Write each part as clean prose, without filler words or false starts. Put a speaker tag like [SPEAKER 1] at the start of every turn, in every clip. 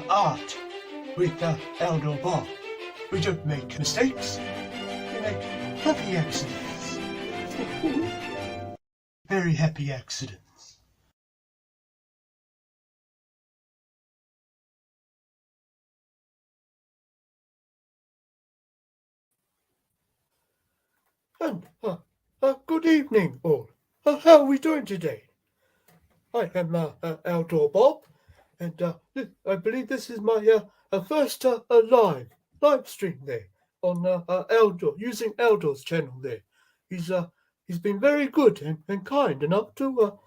[SPEAKER 1] Art with Eldor Bob. We don't make mistakes. We make happy accidents. Very happy accidents. And good evening, all. How are we doing today? I am Eldor Bob, and I believe this is my first live stream there on Eldor, using Eldor's channel there. He's been very good and kind enough to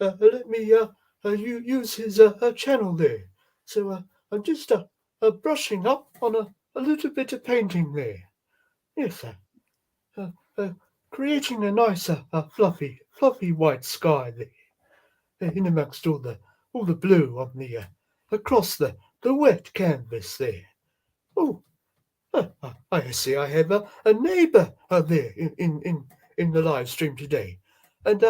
[SPEAKER 1] let me use his channel there. So I'm just brushing up on a little bit of painting there. Yes, uh, uh, creating a nice fluffy white sky there, in amongst all the blue on the across the wet canvas there. Oh, I see. I have a neighbour there in the live stream today, and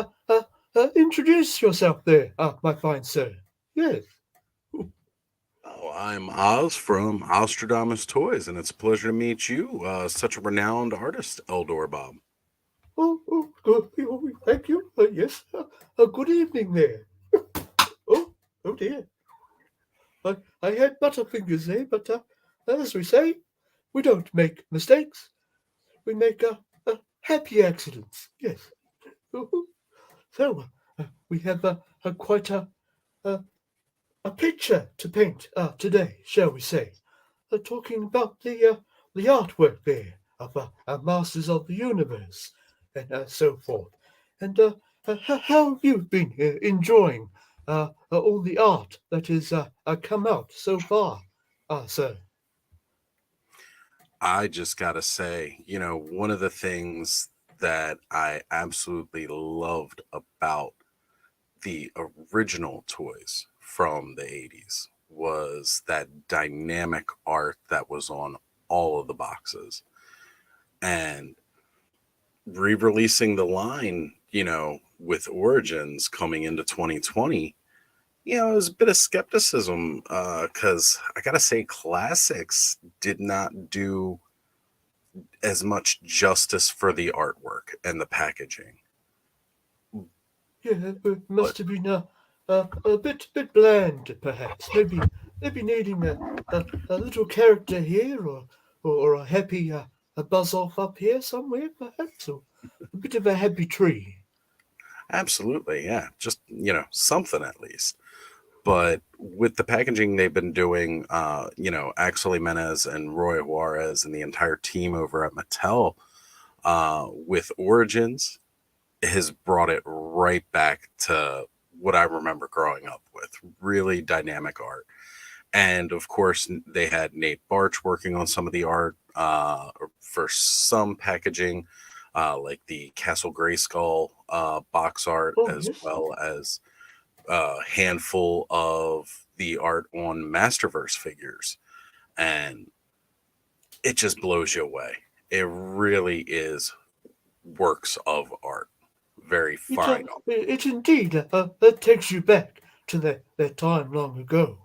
[SPEAKER 1] introduce yourself there, my fine sir. Yes.
[SPEAKER 2] Oh, I'm Oz from Ostradamus Toys, and it's a pleasure to meet you, such a renowned artist, Eldor Bob.
[SPEAKER 1] Good. Thank you. Yes. Good evening there. Oh dear. I had butterfingers there, but as we say, we don't make mistakes. We make happy accidents. Yes. So we have quite a picture to paint today, shall we say? Talking about the artwork there of Masters of the Universe and so forth. And how have you been enjoying all the art that has come out so far, sir?
[SPEAKER 2] I just gotta say, one of the things that I absolutely loved about the original toys from the 80s was that dynamic art that was on all of the boxes. And re-releasing the line, with Origins coming into 2020, there's a bit of skepticism because I gotta say, classics did not do as much justice for the artwork and the packaging.
[SPEAKER 1] Yeah, it
[SPEAKER 2] But
[SPEAKER 1] must have been a bit bland, perhaps. Maybe needing a little character here, or a happy a buzz off up here somewhere, perhaps, or a bit of a happy tree.
[SPEAKER 2] absolutely, yeah, just something at least. But with the packaging they've been doing, Axel Jimenez and Roy Juarez and the entire team over at Mattel, with Origins, has brought it right back to what I remember growing up with. Really dynamic art. And of course, they had Nate Barch working on some of the art for some packaging, like the Castle Grayskull box art,
[SPEAKER 1] Oh
[SPEAKER 2] as
[SPEAKER 1] yes.
[SPEAKER 2] well as a handful of the art on Masterverse figures. And it just blows you away. It really is works of art. Very fine.
[SPEAKER 1] It indeed that takes you back to that time long ago,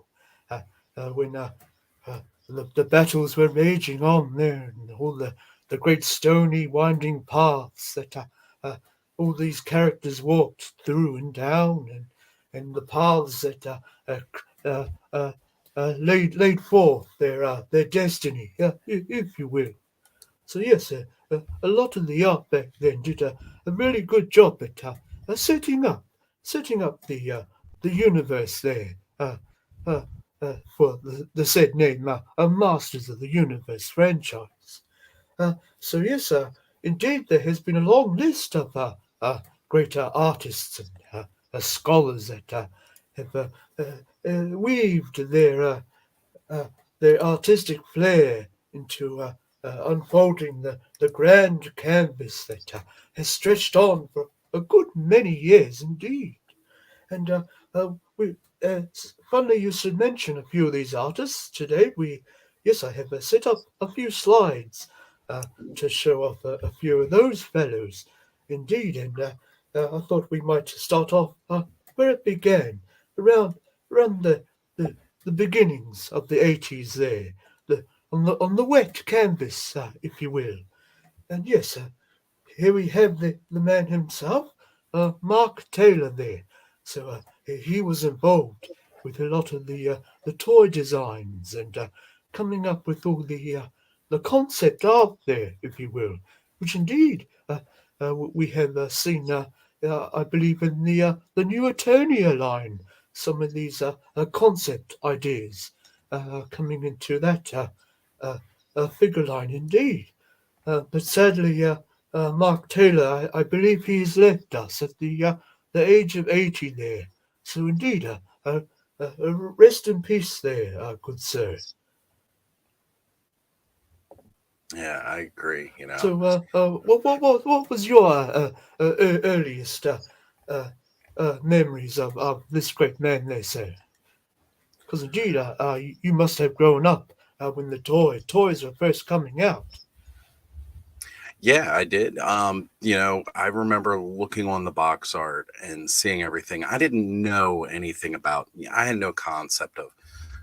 [SPEAKER 1] when the battles were raging on there, and all the great stony winding paths that all these characters walked through and down, and the paths that uh, uh, laid forth their destiny, if you will. So yes, a lot of the art back then did a really good job at setting up the universe there uh, for the said name, Masters of the Universe franchise. So yes, indeed, there has been a long list of great artists and scholars that have weaved uh, their artistic flair into unfolding the grand canvas that has stretched on for a good many years indeed. And it's funny you should mention a few of these artists today. Yes, I have set up a few slides to show off a few of those fellows, indeed. And I thought we might start off where it began, around around the the beginnings of the 80s there, the on the wet canvas, if you will. And yes, here we have the man himself, Mark Taylor there. So he was involved with a lot of the toy designs and coming up with all the concept art there, if you will, which indeed we have seen, I believe, in the new Eternia line, some of these concept ideas coming into that uh, figure line indeed. But sadly, Mark Taylor, I believe he's left us at the age of 80 there. So indeed, rest in peace there, good sir.
[SPEAKER 2] Yeah, I agree.
[SPEAKER 1] So, what was your earliest memories of this great man there, sir? Because indeed, you must have grown up when the toys were first coming out.
[SPEAKER 2] Yeah, I did. I remember looking on the box art and seeing everything. I didn't know anything about. I had no concept of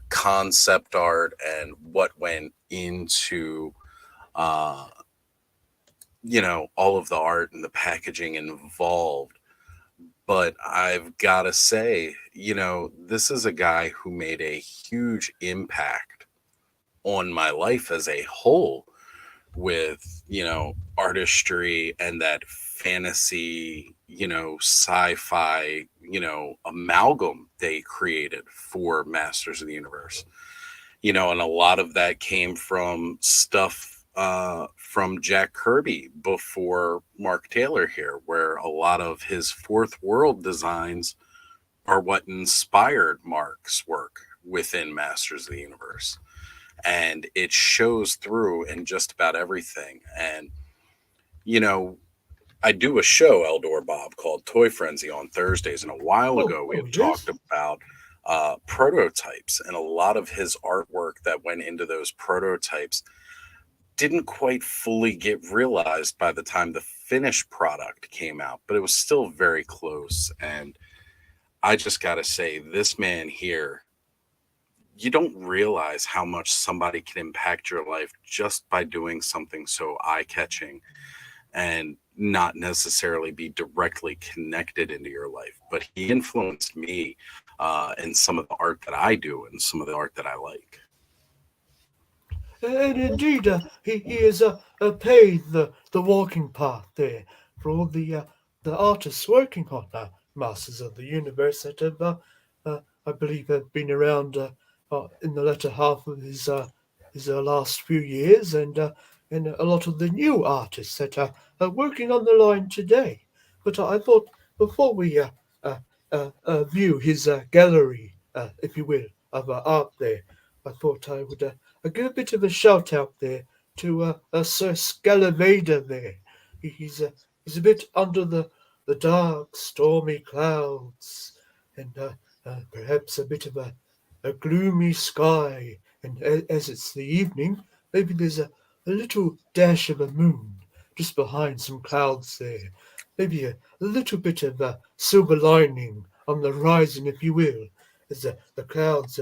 [SPEAKER 2] concept art and what went into, uh, all of the art and the packaging involved. But I've got to say, this is a guy who made a huge impact on my life as a whole with artistry and that fantasy, sci-fi, amalgam they created for Masters of the Universe. And a lot of that came from stuff from Jack Kirby before Mark Taylor here, where a lot of his fourth world designs are what inspired Mark's work within Masters of the Universe, and it shows through in just about everything. And you know, I do a show, Eldor Bob, called Toy Frenzy on Thursdays, and a while
[SPEAKER 1] Oh,
[SPEAKER 2] ago we
[SPEAKER 1] oh
[SPEAKER 2] had talked
[SPEAKER 1] yes.
[SPEAKER 2] about prototypes, and a lot of his artwork that went into those prototypes didn't quite fully get realized by the time the finished product came out, but it was still very close. And I just got to say, this man here, you don't realize how much somebody can impact your life just by doing something so eye catching and not necessarily be directly connected into your life. But he influenced me in some of the art that I do and some of the art that I like.
[SPEAKER 1] And indeed, he has paved the walking path there for all the artists working on Masters of the Universe that have, I believe, have been around in the latter half of his last few years, and a lot of the new artists that are working on the line today. But I thought before we view his gallery, if you will, of art there, I thought I would give a bit of a shout out there to Sir Scalavada there. He's a bit under the dark, stormy clouds, and perhaps a bit of a gloomy sky. And as it's the evening, maybe there's a little dash of a moon just behind some clouds there. Maybe a little bit of a silver lining on the horizon, if you will, as the clouds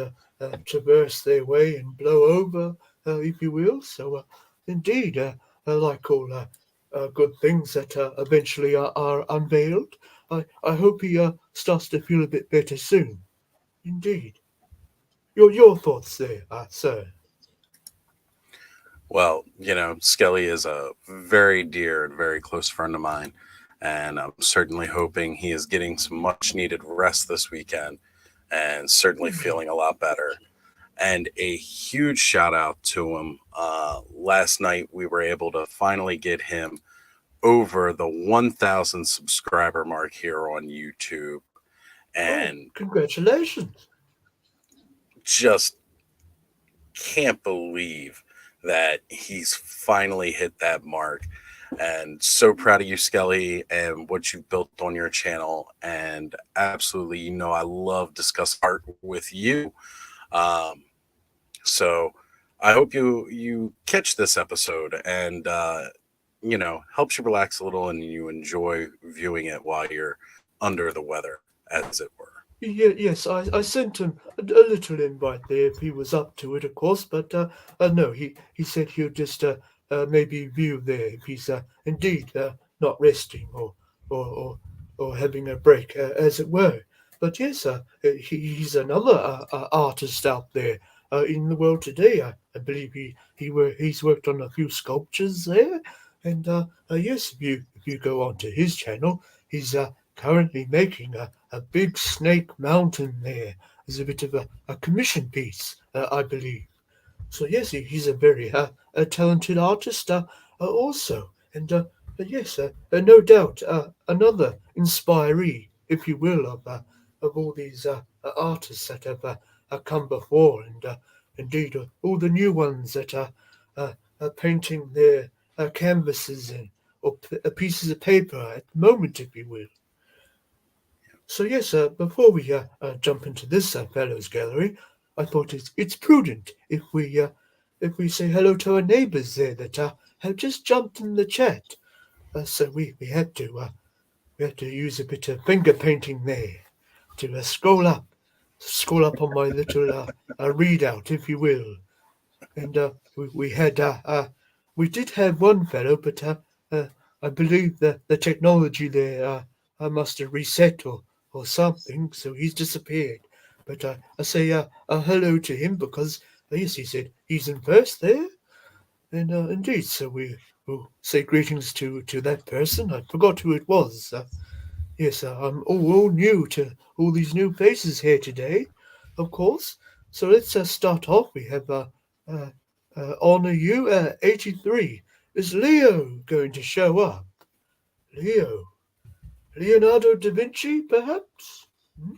[SPEAKER 1] traverse their way and blow over, if you will. So, indeed, like all good things that eventually are unveiled, I hope he starts to feel a bit better soon. Indeed. Your thoughts there, sir?
[SPEAKER 2] Well, Skelly is a very dear and very close friend of mine, and I'm certainly hoping he is getting some much needed rest this weekend and certainly feeling
[SPEAKER 1] Indeed.
[SPEAKER 2] a lot better. And a huge shout out to him. Last night, we were able to finally get him over the 1,000 subscriber mark here on YouTube.
[SPEAKER 1] Oh,
[SPEAKER 2] And
[SPEAKER 1] congratulations.
[SPEAKER 2] just can't believe that he's finally hit that mark. And so proud of you, Skelly, and what you've built on your channel. And absolutely, I love discuss art with you. Um, so I hope you catch this episode and helps you relax a little and you enjoy viewing it while you're under the weather, as it were.
[SPEAKER 1] Yes, I sent him a little invite there if he was up to it, of course. But no, he said he'll just maybe view there if he's indeed not resting or or or having a break, as it were. But yes, he's another artist out there in the world today. I believe he's worked on a few sculptures there, and yes, if you go onto his channel, he's currently making a big snake mountain there as a bit of a commission piece, I believe. So yes, he's a very a talented artist also, and yes, no doubt another inspiree, if you will, of all these artists that have come before, and indeed all the new ones that are painting their canvases and or pieces of paper at the moment, if you will. So yes, before we jump into this fellows gallery, I thought it's prudent if we say hello to our neighbours there that have just jumped in the chat. So we had to use a bit of finger painting there to scroll up on my little readout, if you will. And we did have one fellow, but uh, I believe the technology there must have reset or something, so he's disappeared. But I say hello to him because yes, he said he's in first there, and indeed, so we will say greetings to that person. I forgot who it was. Yes, I'm all new to all these new faces here today, of course. So let's start off. We have uh, Honor You 83. Is Leo going to show up? Leo. Leonardo da Vinci, perhaps? Hmm?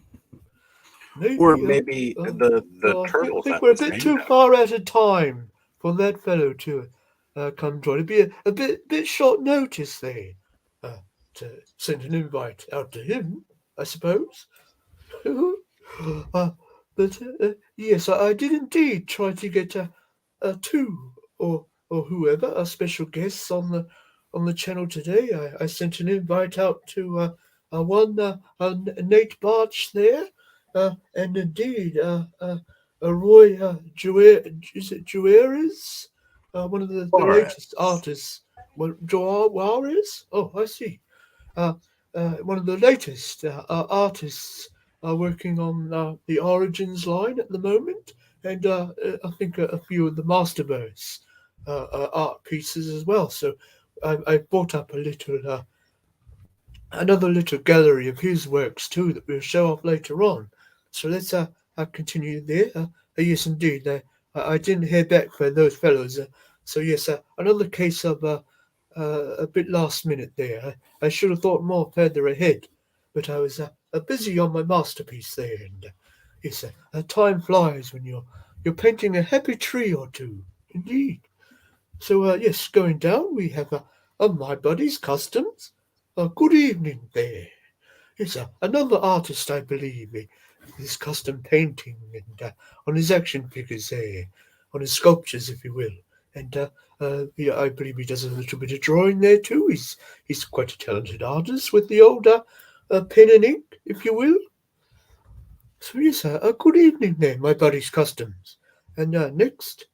[SPEAKER 2] Or
[SPEAKER 1] Maybe.
[SPEAKER 2] maybe
[SPEAKER 1] Uh,
[SPEAKER 2] the
[SPEAKER 1] I
[SPEAKER 2] turtles
[SPEAKER 1] think
[SPEAKER 2] that
[SPEAKER 1] we're a
[SPEAKER 2] was
[SPEAKER 1] bit
[SPEAKER 2] named
[SPEAKER 1] too
[SPEAKER 2] after.
[SPEAKER 1] far out of time for that fellow to come join. It'd be a bit short notice there to send an invite out to him, I suppose. uh, but yes, I did indeed try to get two or whoever special guests on the channel today. I sent an invite out to one Nate Barch there, and indeed Roy is it Juarez, one of the latest
[SPEAKER 2] Flores.
[SPEAKER 1] artists. Well, Juarez. Oh, I see. Uh, one of the latest artists working on the Origins line at the moment, and I think a few of the Masterverse art pieces as well. So I brought up a little another little gallery of his works too that we'll show off later on. So let's continue there. Yes, indeed. I didn't hear back from those fellows. So yes, another case of a bit last minute there. I should have thought more further ahead, but I was busy on my masterpiece there, and yes, time flies when you're painting a happy tree or two. Indeed. So yes, going down we have my buddy's customs. Good evening there. It's another artist, I believe, his custom painting and on his action figures there, on his sculptures, if you will. And yeah, I believe he does a little bit of drawing there too. He's quite a talented artist with the old pen and ink, if you will. So yes, good evening there, my buddy's customs. And next,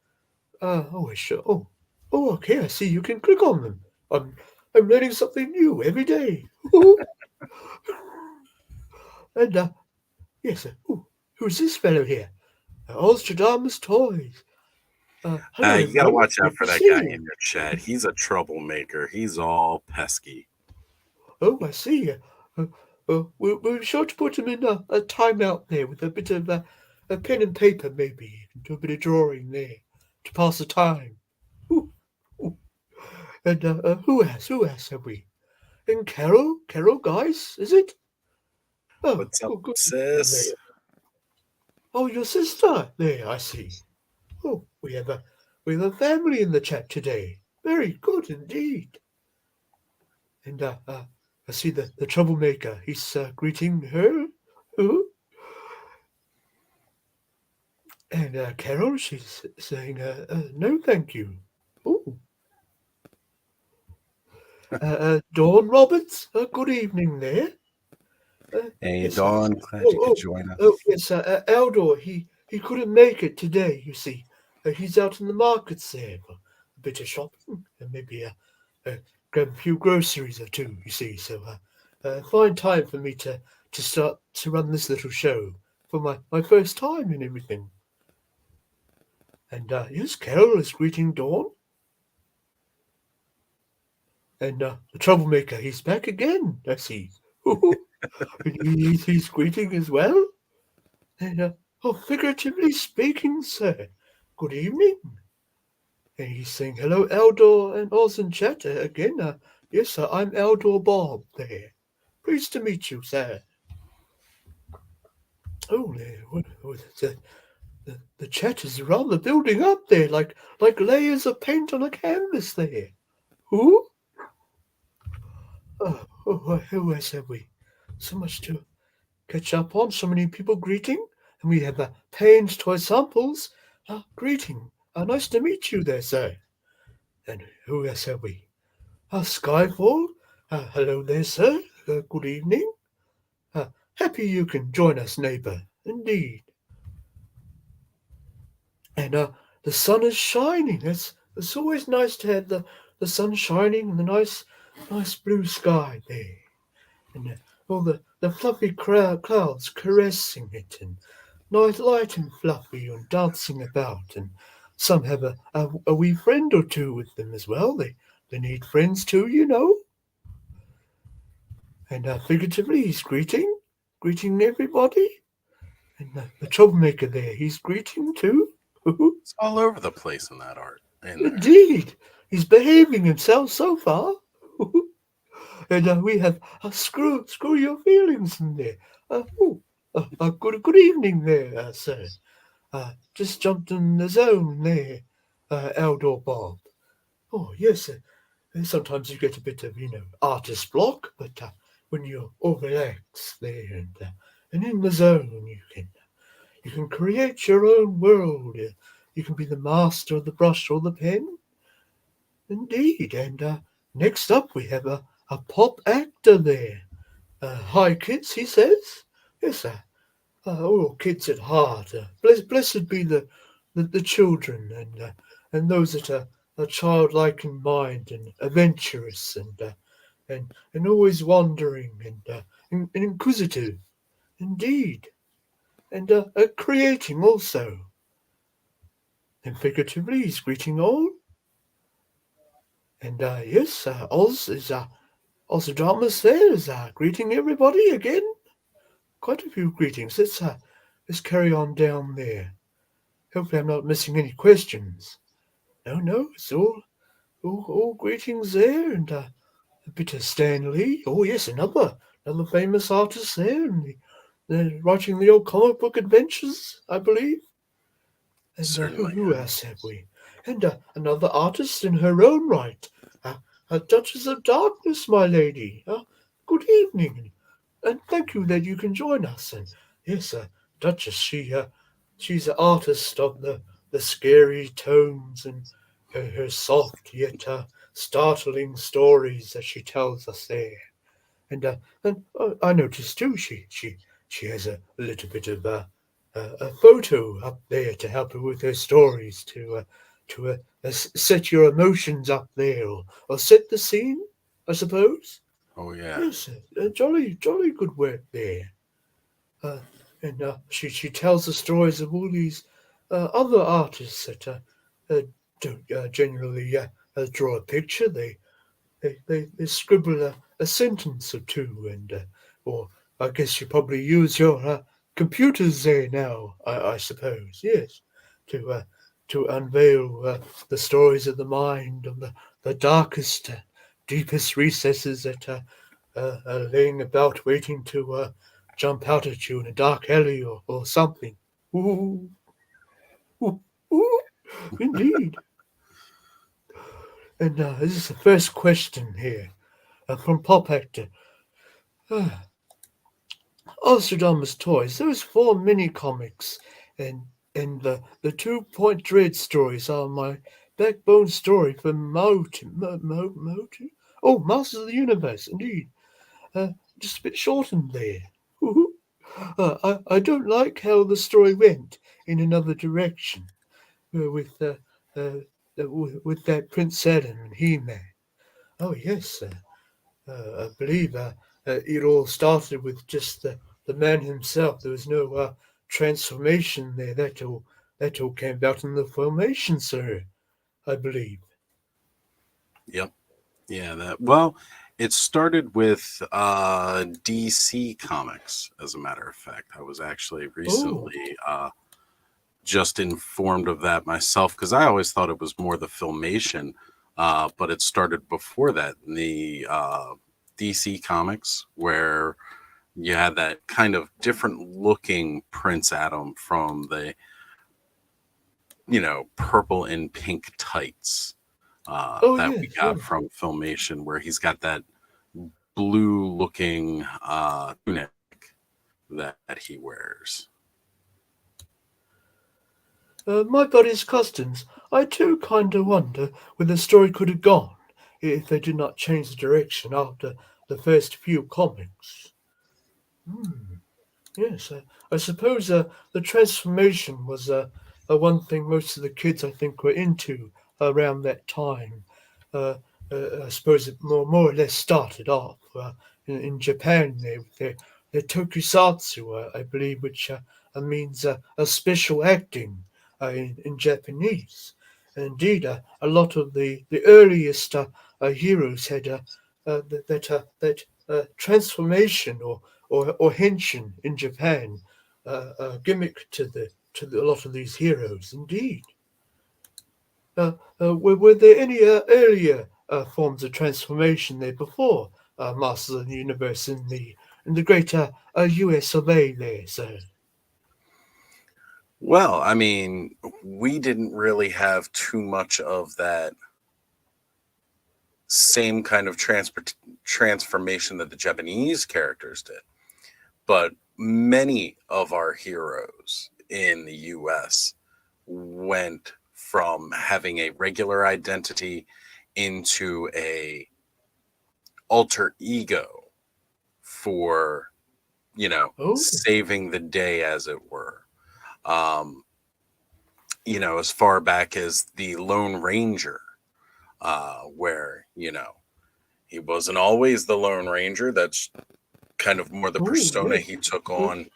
[SPEAKER 1] sure. Okay. I see you can click on them. I'm I'm learning something new every day. And yes, who's this fellow here? Ostradamus Toys. Hello,
[SPEAKER 2] You got to
[SPEAKER 1] everyone.
[SPEAKER 2] watch out
[SPEAKER 1] Good
[SPEAKER 2] for
[SPEAKER 1] to
[SPEAKER 2] that
[SPEAKER 1] see
[SPEAKER 2] guy in
[SPEAKER 1] you.
[SPEAKER 2] your chat. He's a troublemaker. He's all pesky.
[SPEAKER 1] Oh, I see. We're sure to put him in a timeout there with a bit of a pen and paper, maybe, and do a bit of drawing there to pass the time. Ooh, ooh. And who else have we? And Carol, guys, is it?
[SPEAKER 2] What's up,
[SPEAKER 1] Good evening
[SPEAKER 2] sis?
[SPEAKER 1] there. Oh, your sister. There, I see. Oh, we have a family in the chat today. Very good indeed. And I see the troublemaker. He's greeting her. Oh, and Carol, she's saying, no, thank you. Oh, Dawn Roberts. Good evening there.
[SPEAKER 2] Hey,
[SPEAKER 1] Yes,
[SPEAKER 2] Dawn, glad you
[SPEAKER 1] oh,
[SPEAKER 2] could
[SPEAKER 1] oh,
[SPEAKER 2] join
[SPEAKER 1] oh,
[SPEAKER 2] us.
[SPEAKER 1] yes, Eldor, he couldn't make it today, you see. He's out in the markets there for a bit of shopping and maybe grab a few groceries or two, you see. So, find time for me to start to run this little show for my first time and everything. And, yes, Carol is greeting Dawn. And the troublemaker, he's back again, I see. He's greeting as well. And, oh, figuratively speaking, sir, good evening. And he's saying, hello, Eldor and Oz and Chat again. Yes, sir, I'm Eldor Bob there. Pleased to meet you, sir. Oh, there, the chat is rather building up there, like layers of paint on a canvas there. Who? Who else have we? So much to catch up on, so many people greeting. And we have Payne's Toy Samples. Greeting. Nice to meet you there, sir. And who else have we? Skyfall. Hello there, sir. Good evening. Happy you can join us, neighbour. Indeed. And the sun is shining. It's always nice to have the sun shining and the nice blue sky there. And all the fluffy clouds caressing it and nice light and fluffy and dancing about. And some have a wee friend or two with them as well. They need friends too, you know. And figuratively, he's greeting everybody. And the troublemaker there, he's greeting too.
[SPEAKER 2] It's all over the place in that art in there.
[SPEAKER 1] Indeed, he's behaving himself so far. And we have screw your feelings in there. Good evening there, sir. Just jumped in the zone there, Eldor Bob. Oh yes, sometimes you get a bit of artist block, but when you're all relaxed there and in the zone, you can create your own world. You can be the master of the brush or the pen. Indeed, and next up we have a pop actor there. Hi, kids, he says. Yes, all kids at heart. Blessed be the children and those that are childlike in mind and adventurous and always wondering and inquisitive. Indeed, and creating also. And figuratively, he's greeting all. And yes, Oz is Ozodamus there is greeting everybody again. Quite a few greetings. Let's carry on down there. Hopefully, I'm not missing any questions. No, it's all greetings there, and a bit of Stan Lee. Oh yes, another famous artist there, and they're writing the old comic book adventures, I believe. And
[SPEAKER 2] Certainly,
[SPEAKER 1] who
[SPEAKER 2] yeah.
[SPEAKER 1] else have we? And another artist in her own right. Duchess of Darkness, my lady. Good evening, and thank you that you can join us. And yes, Duchess, she's an artist of the scary tones and her soft yet startling stories that she tells us there. And I noticed too she has a little bit of a photo up there to help her with her stories to set your emotions up there or set the scene, I suppose.
[SPEAKER 2] Oh, yeah.
[SPEAKER 1] Yes, jolly good work there. Uh, and she tells the stories of all these other artists that uh, don't generally draw a picture. They scribble a sentence or two, and or I guess you probably use your computers there now. I suppose yes, to uh, to unveil the stories of the mind of the darkest, deepest recesses that are laying about, waiting to jump out at you in a dark alley or something. Ooh, ooh, ooh, indeed. And this is the first question here from Pop Actor. Ostradamus Toys. Those four mini comics and the 2 Point Dread stories are my backbone story for Motu. Motu? Oh, Masters of the Universe, indeed. Just a bit shortened there. I don't like how the story went in another direction with with that Prince Adam and He-Man. Oh yes, I believe it all started with just the man himself. There was no transformation there. That all came about in the formation, sir. I believe.
[SPEAKER 2] Yep. Yeah, that well, it started with DC Comics, as a matter of fact. I was actually
[SPEAKER 1] Oh,
[SPEAKER 2] recently just informed of that myself because I always thought it was more the filmation, but it started before that in the DC Comics, where you had that kind of different looking Prince Adam from the, purple and pink tights
[SPEAKER 1] oh
[SPEAKER 2] that we
[SPEAKER 1] yes,
[SPEAKER 2] got
[SPEAKER 1] yes.
[SPEAKER 2] from filmation, where he's got that blue looking tunic that he wears.
[SPEAKER 1] My body's customs. I too kinda wonder where the story could have gone if they did not change the direction after the first few comics. Hmm. Yes, I suppose the transformation was one thing most of the kids I think were into around that time. Uh, I suppose it more or less started off in Japan there with their tokusatsu, I believe, which means special acting in Japanese. And indeed, a lot of the earliest heroes had that transformation or henshin in Japan, gimmick to a lot of these heroes. Indeed, were there any earlier forms of transformation there before Masters of the Universe in the greater U.S. of A. There, sir?
[SPEAKER 2] Well, I mean, we didn't really have too much of that same kind of transformation that the Japanese characters did, but many of our heroes in the US went from having a regular identity into a alter ego for,
[SPEAKER 1] Oh,
[SPEAKER 2] saving the day, as it were. um as far back as the Lone Ranger, where he wasn't always the Lone Ranger. That's kind of more the
[SPEAKER 1] oh
[SPEAKER 2] persona
[SPEAKER 1] yes.
[SPEAKER 2] he took
[SPEAKER 1] Uh,
[SPEAKER 2] on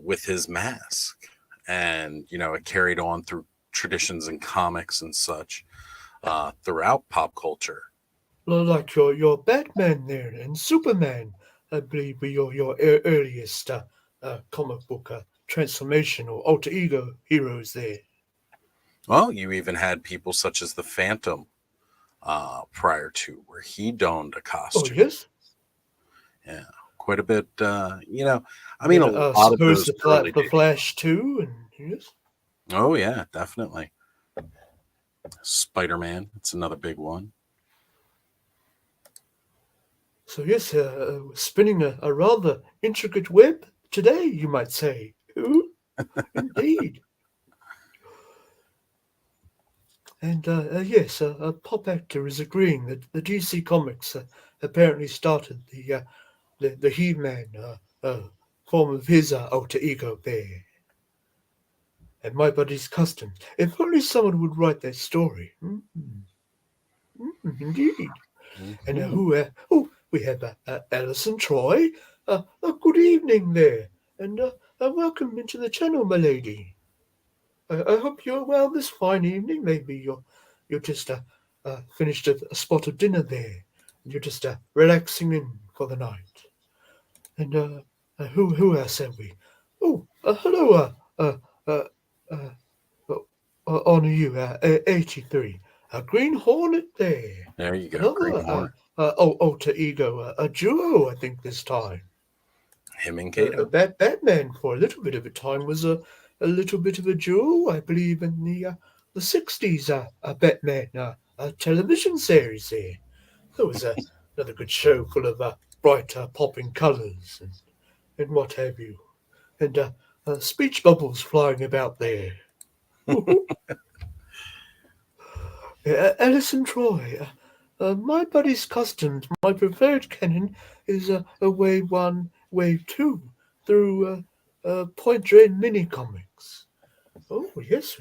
[SPEAKER 2] with his mask. And, it carried on through traditions and comics and such throughout pop culture.
[SPEAKER 1] like your Batman there and Superman, I believe, were your earliest comic book transformation or alter ego heroes there.
[SPEAKER 2] Well, you even had people such as the Phantom prior to, where he donned a
[SPEAKER 1] Oh
[SPEAKER 2] costume.
[SPEAKER 1] yes.
[SPEAKER 2] Yeah, quite a bit. I
[SPEAKER 1] And
[SPEAKER 2] mean,
[SPEAKER 1] then
[SPEAKER 2] a lot of
[SPEAKER 1] suppose
[SPEAKER 2] those early
[SPEAKER 1] the
[SPEAKER 2] days.
[SPEAKER 1] Flash too, and yes.
[SPEAKER 2] Oh, yeah, definitely. Spider Man, it's another big one.
[SPEAKER 1] So yes, spinning a rather intricate web today, you might say. Ooh, indeed. And yes, a pop actor is agreeing that the DC Comics apparently started the He-Man form of his alter ego there. And my buddy's customs. If only someone would write that story. Indeed. And
[SPEAKER 2] Mhm.
[SPEAKER 1] we have Alison Troy. Good evening there, and welcome into the channel, my lady. I hope you're well this fine evening. Maybe you're just finished a spot of dinner there, and you're just relaxing in for the night. And who else have we? Oh, hello, uh, uh, honor you, 83. A Green Hornet there.
[SPEAKER 2] There you go.
[SPEAKER 1] Another
[SPEAKER 2] Green Hornet.
[SPEAKER 1] alter ego, a duo, I think this time.
[SPEAKER 2] Him and Kato.
[SPEAKER 1] Batman, for a little bit of a time, was a little bit of a duo, I believe, in the 60s Batman television series there. There was another good show full of bright popping colours and what have you. And speech bubbles flying about there. Alison Troy. My buddy's customs, my preferred canon is a way one wave two through Point Dread mini comics. Oh yes,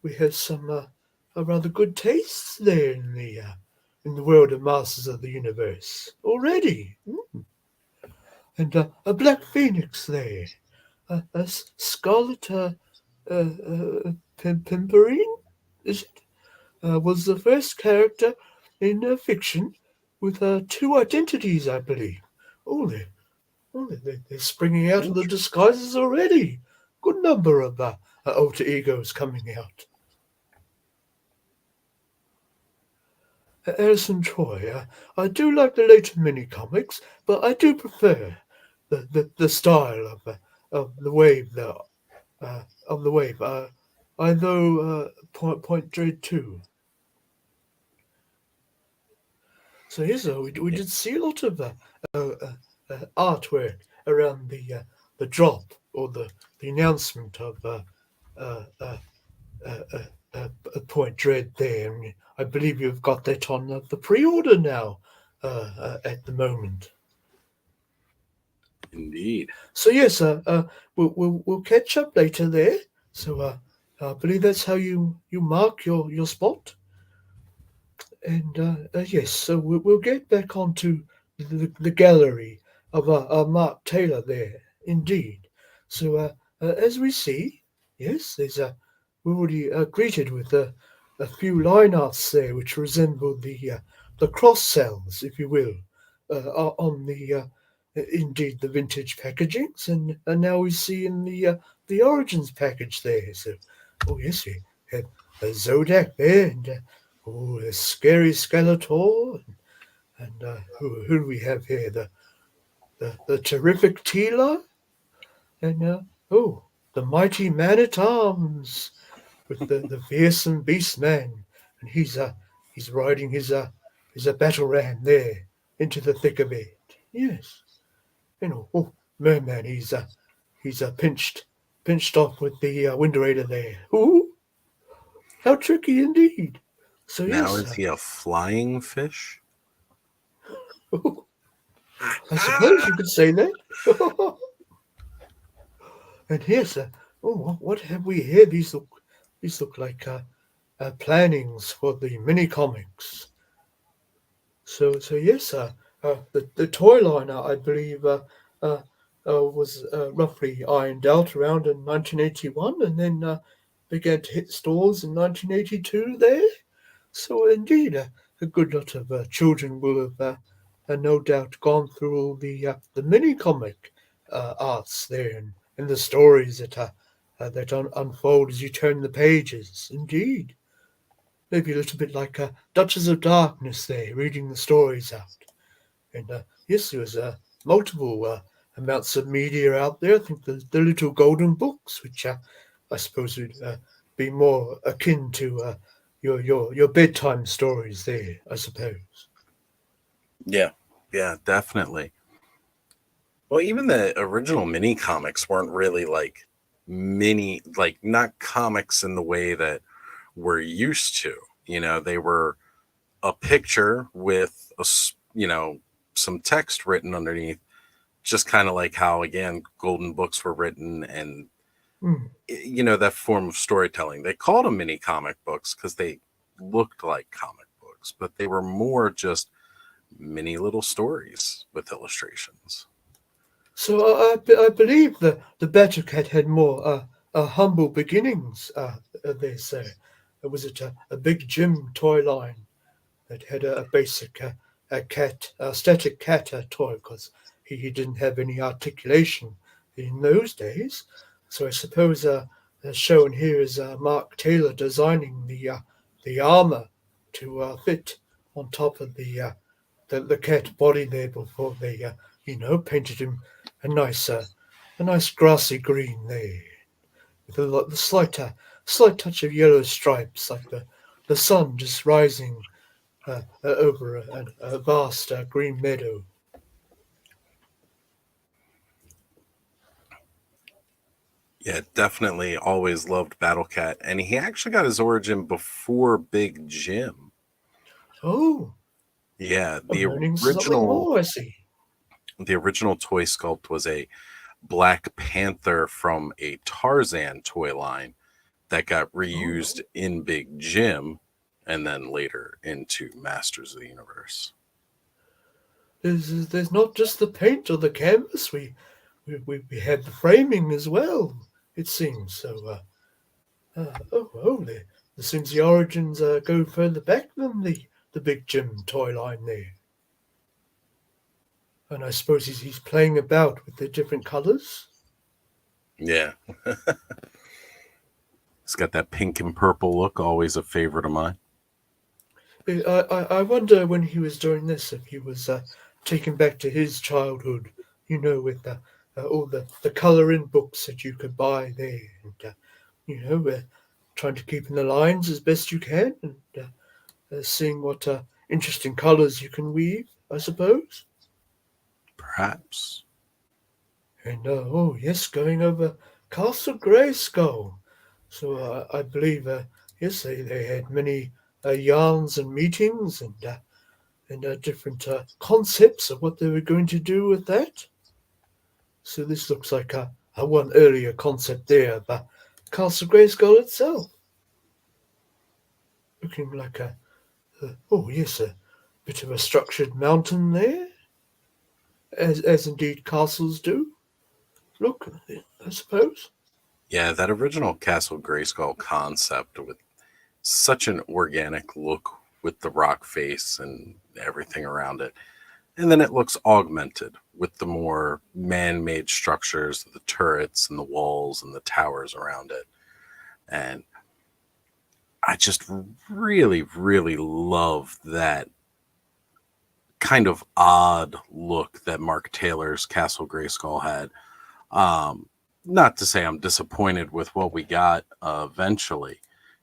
[SPEAKER 1] we have some rather good tastes there in the world of Masters of the Universe already. And a Black Phoenix there, a Scarlet Pimpernel, is it? Was the first character in fiction with two identities, I believe. Oh, they're springing out of the disguises already. Good number of alter egos coming out. Alison Troy, I do like the later mini comics, but I do prefer the style of the wave of the wave. I know Point Dread too. So yes, we did see a lot of artwork around the drop or the announcement of uh, uh, uh, uh, Point Dread there. And I believe you've got that on the pre-order now at the moment.
[SPEAKER 2] Indeed.
[SPEAKER 1] So yes, we'll catch up later there. So I believe that's how you mark your spot. And yes, so we'll get back onto the gallery of Mark Taylor there, indeed. So as we see, yes, we're already greeted with a few line arts there which resemble the cross cells, if you will, on indeed the vintage packagings, and now we see in the origins package there. So, oh yes, we have a Zodak there, and oh, a scary Skeletor, and who do we have here? The terrific Tila, and oh, the mighty Man at Arms with the fearsome Beast Man, and he's riding his battle ram there into the thick of it. Yes, oh, Merman, he's pinched off with the Wind Raider there. Ooh, how tricky indeed. So
[SPEAKER 2] Now
[SPEAKER 1] yes,
[SPEAKER 2] is he a flying fish?
[SPEAKER 1] I suppose you could say that. And here's what have we here? These look like plannings for the mini comics. So yes, the toy line I believe uh, was roughly ironed out around in 1981, and then began to hit stores in 1982. There, so indeed, a good lot of children will have no doubt gone through all the mini comic arts there and the stories that unfold as you turn the pages. Indeed, maybe a little bit like Duchess of Darkness there, reading the stories out. And yes, there was multiple amounts of media out there. I think the little golden books, which I suppose would be more akin to your bedtime stories there, I suppose.
[SPEAKER 2] Yeah. Yeah, definitely. Well, even the original mini comics weren't really like mini, like not comics in the way that we're used to. They were a picture with some text written underneath, just kind of like how, again, golden books were written, and
[SPEAKER 1] Mm.
[SPEAKER 2] that form of storytelling. They called them mini comic books because they looked like comic books, but they were more just mini little stories with illustrations.
[SPEAKER 1] So I believe the Battle Cat had more humble beginnings. They say, was it a big Jim toy line that had a basic static cat toy because he didn't have any articulation in those days. So I suppose as shown here is Mark Taylor designing the armor to fit on top of the cat body there before they painted him a nice uh, a nice grassy green there with the slight touch of yellow stripes like the sun just rising over a vast green meadow.
[SPEAKER 2] Yeah, definitely always loved Battle Cat. And he actually got his origin before Big Jim.
[SPEAKER 1] Oh,
[SPEAKER 2] Yeah,
[SPEAKER 1] I'm
[SPEAKER 2] the
[SPEAKER 1] learning something
[SPEAKER 2] original
[SPEAKER 1] more, I see.
[SPEAKER 2] The original toy sculpt was a Black Panther from a Tarzan toy line that got
[SPEAKER 1] Oh,
[SPEAKER 2] reused in Big Jim and then later into Masters of the Universe.
[SPEAKER 1] there's not just the paint or the canvas. We had the framing as well. It seems so. It seems the origins go further back than the Big Jim toy line there. And I suppose he's playing about with the different colours.
[SPEAKER 2] Yeah, it's got that pink and purple look, always a favorite of mine.
[SPEAKER 1] I wonder when he was doing this if he was taken back to his childhood, with all the colour-in books that you could buy there, and trying to keep in the lines as best you can, and seeing what interesting colours you can weave, I suppose.
[SPEAKER 2] Perhaps.
[SPEAKER 1] And oh yes, going over Castle Grayskull. So I believe yes, they had many yarns and meetings and different concepts of what they were going to do with that. So this looks like a one earlier concept there of Castle Grayskull itself, looking like oh yes, a bit of a structured mountain there, as indeed castles do. Look, I suppose.
[SPEAKER 2] Yeah, that original Castle Grayskull concept with such an organic look with the rock face and everything around it. And then it looks augmented with the more man made structures, the turrets and the walls and the towers around it. And I just really, really love that kind of odd look that Mark Taylor's Castle Grayskull had. Um, Not to say I'm disappointed with what we got eventually,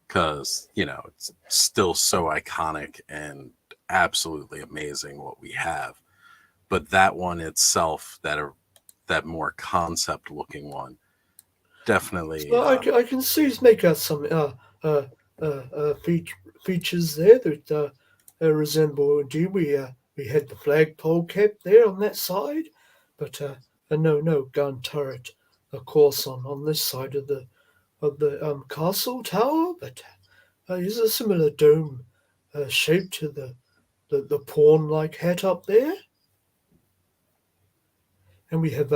[SPEAKER 2] because it's still so iconic and absolutely amazing what we have. But that one itself, that more concept looking one, definitely.
[SPEAKER 1] So I can see make out some features there that resemble. Indeed, we had the flagpole kept there on that side, but no gun turret, of course, on this side of the castle tower. But is a similar dome shape to the pawn like hat up there, and we have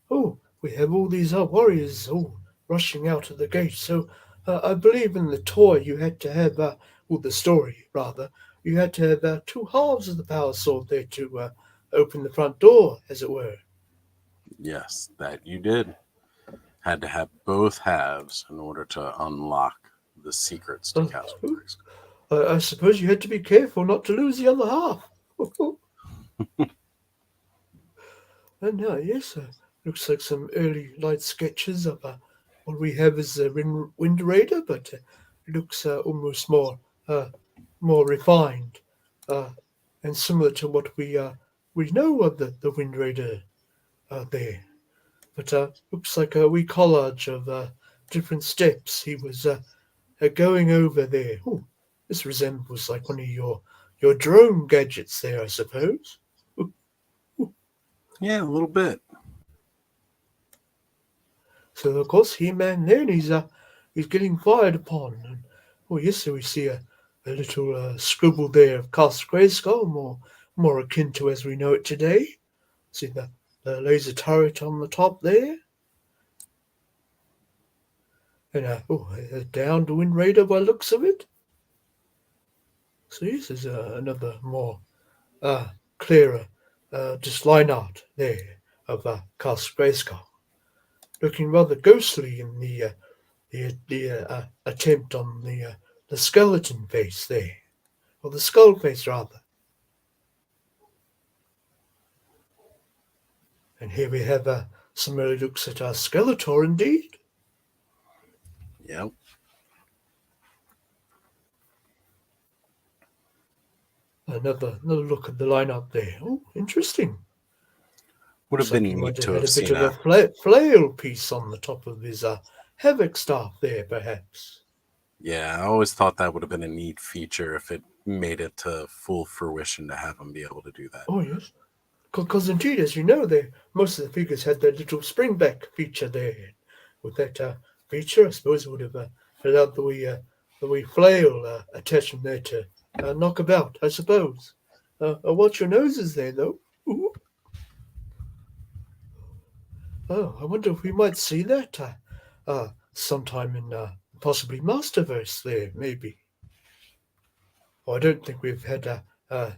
[SPEAKER 1] all these warriors all rushing out of the gate. So I believe in the toy you had to have, well, the story rather, you had to have two halves of the power sword there to open the front door, as it were.
[SPEAKER 2] Yes, that you did. Had to have both halves in order to unlock the secrets to
[SPEAKER 1] Uh,
[SPEAKER 2] Castle Grayskull.
[SPEAKER 1] I suppose you had to be careful not to lose the other half. And yes, looks like some early light sketches of what we have as a Wind Raider, but it looks almost uh, more refined uh, and similar to what we know of the Wind Raider there. But looks like a wee collage of different steps he was going over there. Ooh, this resembles like one of your drone gadgets there, I suppose.
[SPEAKER 2] Yeah, a little bit.
[SPEAKER 1] So of course He-Man there, and he's getting fired upon. And oh yes, so we see a little scribble there of Castle Grayskull, more akin to as we know it today. See the laser turret on the top there, and a downed Wind Raider by the looks of it. So yes, there's another more uh, clearer just line art there of Castle Grayskull, looking rather ghostly in the attempt on the skeleton face there, or the skull face rather. And here we have somebody looks at Skeletor indeed.
[SPEAKER 2] Yep.
[SPEAKER 1] Another look at the lineup there. Oh, interesting.
[SPEAKER 2] Would have
[SPEAKER 1] Looks like he
[SPEAKER 2] been neat
[SPEAKER 1] might have
[SPEAKER 2] to
[SPEAKER 1] had
[SPEAKER 2] have
[SPEAKER 1] a bit
[SPEAKER 2] seen
[SPEAKER 1] of a
[SPEAKER 2] a.
[SPEAKER 1] flail piece on the top of his havoc staff there, perhaps.
[SPEAKER 2] Yeah, I always thought that would have been a neat feature if it made it to full fruition to have him be able to do that.
[SPEAKER 1] Oh yes. Because indeed, as you know, most of the figures had that little springback feature there. With that feature, I suppose it would have allowed the wee flail attachment there to knock about, I suppose. Watch your noses there, though. Ooh. Oh, I wonder if we might see that sometime in possibly Masterverse there, maybe. Oh, I don't think we've had a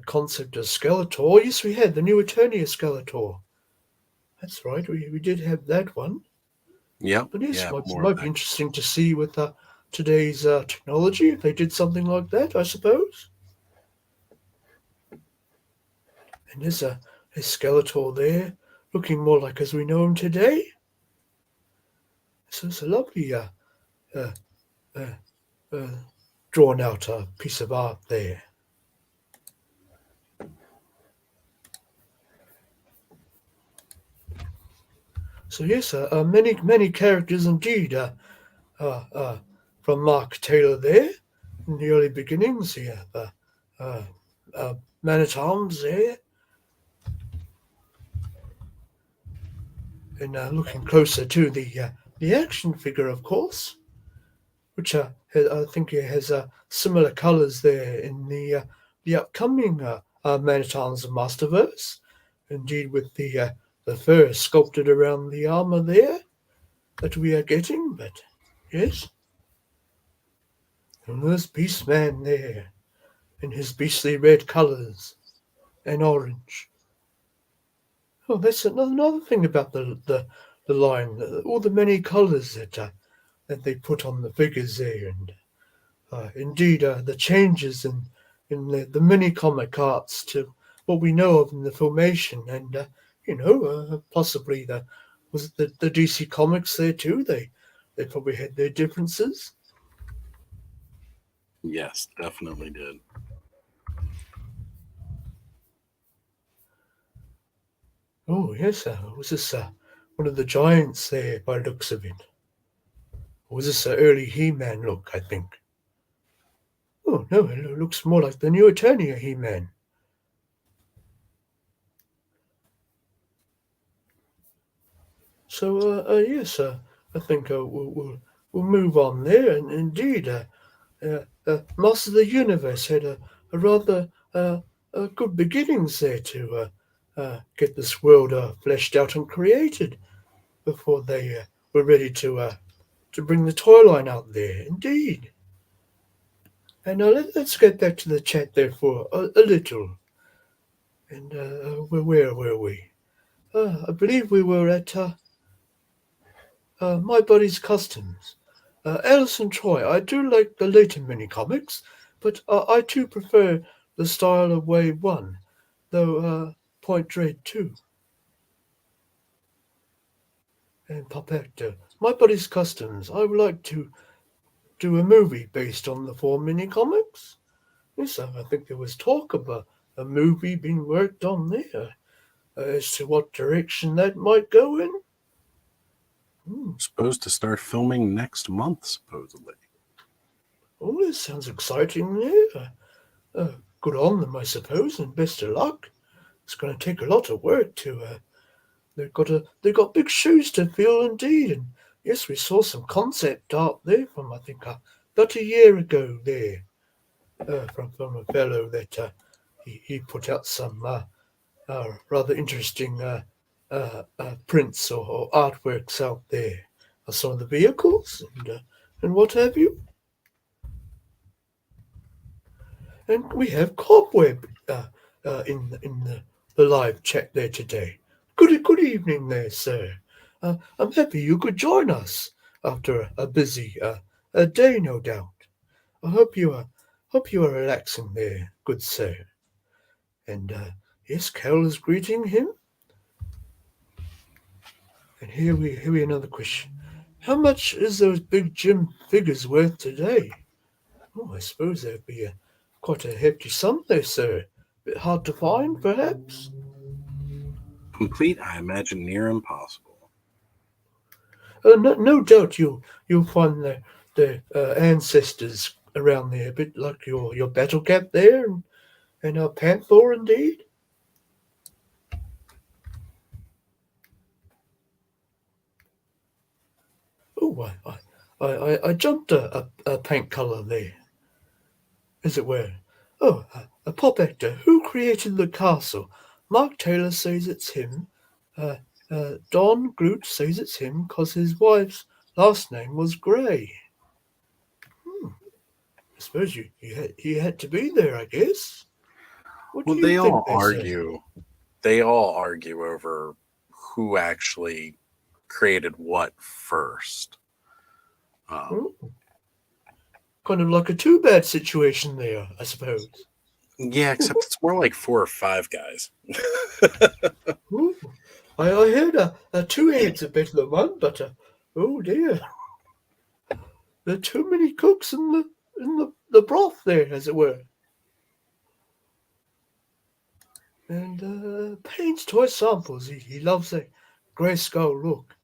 [SPEAKER 1] concept of Skeletor. Yes, we had the new Eternia Skeletor. That's right, we did have that one.
[SPEAKER 2] Yep.
[SPEAKER 1] But yes,
[SPEAKER 2] Yeah. More of
[SPEAKER 1] might be
[SPEAKER 2] that.
[SPEAKER 1] interesting to see with today's technology if they did something like that, I suppose. And there's Skeletor there, looking more like as we know him today. So it's a lovely uh, uh, uh, drawn out piece of art there. So yes, many characters indeed uh, uh, from Mark Taylor there in the early beginnings. Yeah, uh, uh, Man at Arms there, and looking closer to the action figure, of course, which I think it has similar colours there in the upcoming Man at Arms Masterverse. Indeed, with the fur sculpted around the armour there that we are getting, but yes. And there's Beastman there, in his beastly red colours and orange. Oh, that's another thing about the line, all the many colours that they put on the figures there, and indeed the changes in the mini comic arts to what we know of in the filmation, and possibly the DC comics there too. They probably had their differences.
[SPEAKER 2] Yes, definitely did.
[SPEAKER 1] Oh yes, was this one of the giants there by the looks of it? Or was this an early He-Man look? I think. Oh no, it looks more like the new Eternia He-Man. So yes, I think we'll move on there. And indeed, Master of the Universe had a rather good beginnings there to get this world fleshed out and created before they were ready to bring the toy line out there. Indeed. And now let's get back to the chat there for a little. And where were we? I believe we were at My Buddy's Customs. Alice and Troy, I do like the later mini comics, but I too prefer the style of Wave 1, though Point Dread too. And Pop Actor, My Buddy's Customs, I would like to do a movie based on the four mini comics. Yes, I think there was talk of a movie being worked on there. As to what direction that might go in.
[SPEAKER 2] Supposed to start filming next month, supposedly.
[SPEAKER 1] Oh, this sounds exciting. Yeah. Good on them, I suppose, and best of luck. It's going to take a lot of work to. They've got big shoes to fill, indeed. And yes, we saw some concept art there from I think about a year ago there, from a fellow that he put out some rather interesting prints or artworks out there of some of the vehicles and what have you. And we have Cobweb in the live chat there today. Good evening there, sir. I'm happy you could join us after a busy a day, no doubt. I hope you are relaxing there, good sir. And yes, Carol is greeting him. And here we another question. How much is those big Jim figures worth today? Oh, I suppose there'd be quite a hefty sum there, sir. Bit hard to find, perhaps.
[SPEAKER 2] Complete, I imagine, near impossible.
[SPEAKER 1] No doubt you'll find the ancestors around there, a bit like your battle cap there, and our Panther indeed. Oh, I jumped a paint colour there, as it were. Oh, a pop actor. Who created the castle? Mark Taylor says it's him. Uh, Don Groot says it's him because his wife's last name was Grey. I suppose he had to be there, I guess. What
[SPEAKER 2] Well,
[SPEAKER 1] do you think they say?
[SPEAKER 2] they all argue over who actually created what first. Um,
[SPEAKER 1] Oh, kind of like a too bad situation there, I suppose.
[SPEAKER 2] yeah, except it's more like 4 or 5 guys.
[SPEAKER 1] Ooh, I heard two heads are better than one, but oh dear, there are too many cooks in the broth there, as it were. And Payne's toy samples. He loves a grayscale look.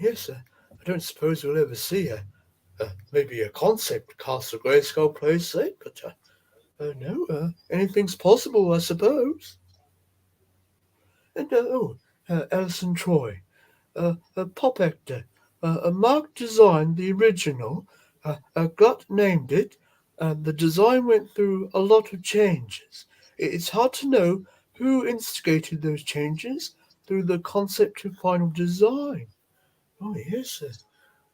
[SPEAKER 1] Yes, I don't suppose we'll ever see maybe a concept Castle Grayskull play set, but no, anything's possible, I suppose. And Alison Troy, a pop actor. Mark designed the original. Glut named it. The design went through a lot of changes. It's hard to know who instigated those changes through the concept to final design. Oh yes,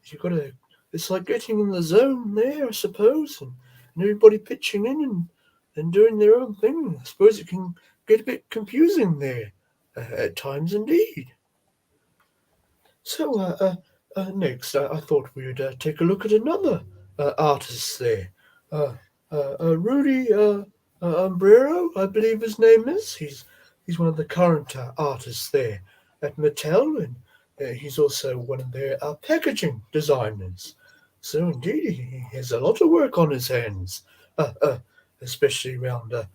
[SPEAKER 1] you got to. It's like getting in the zone there, I suppose, and everybody pitching in and doing their own thing. I suppose it can get a bit confusing there at times, indeed. So, next, I thought we would take a look at another artist there. Uh, Rudy Umbrero, I believe his name is. He's one of the current artists there at Mattel, and he's also one of their packaging designers. So, indeed, he has a lot of work on his hands, especially around a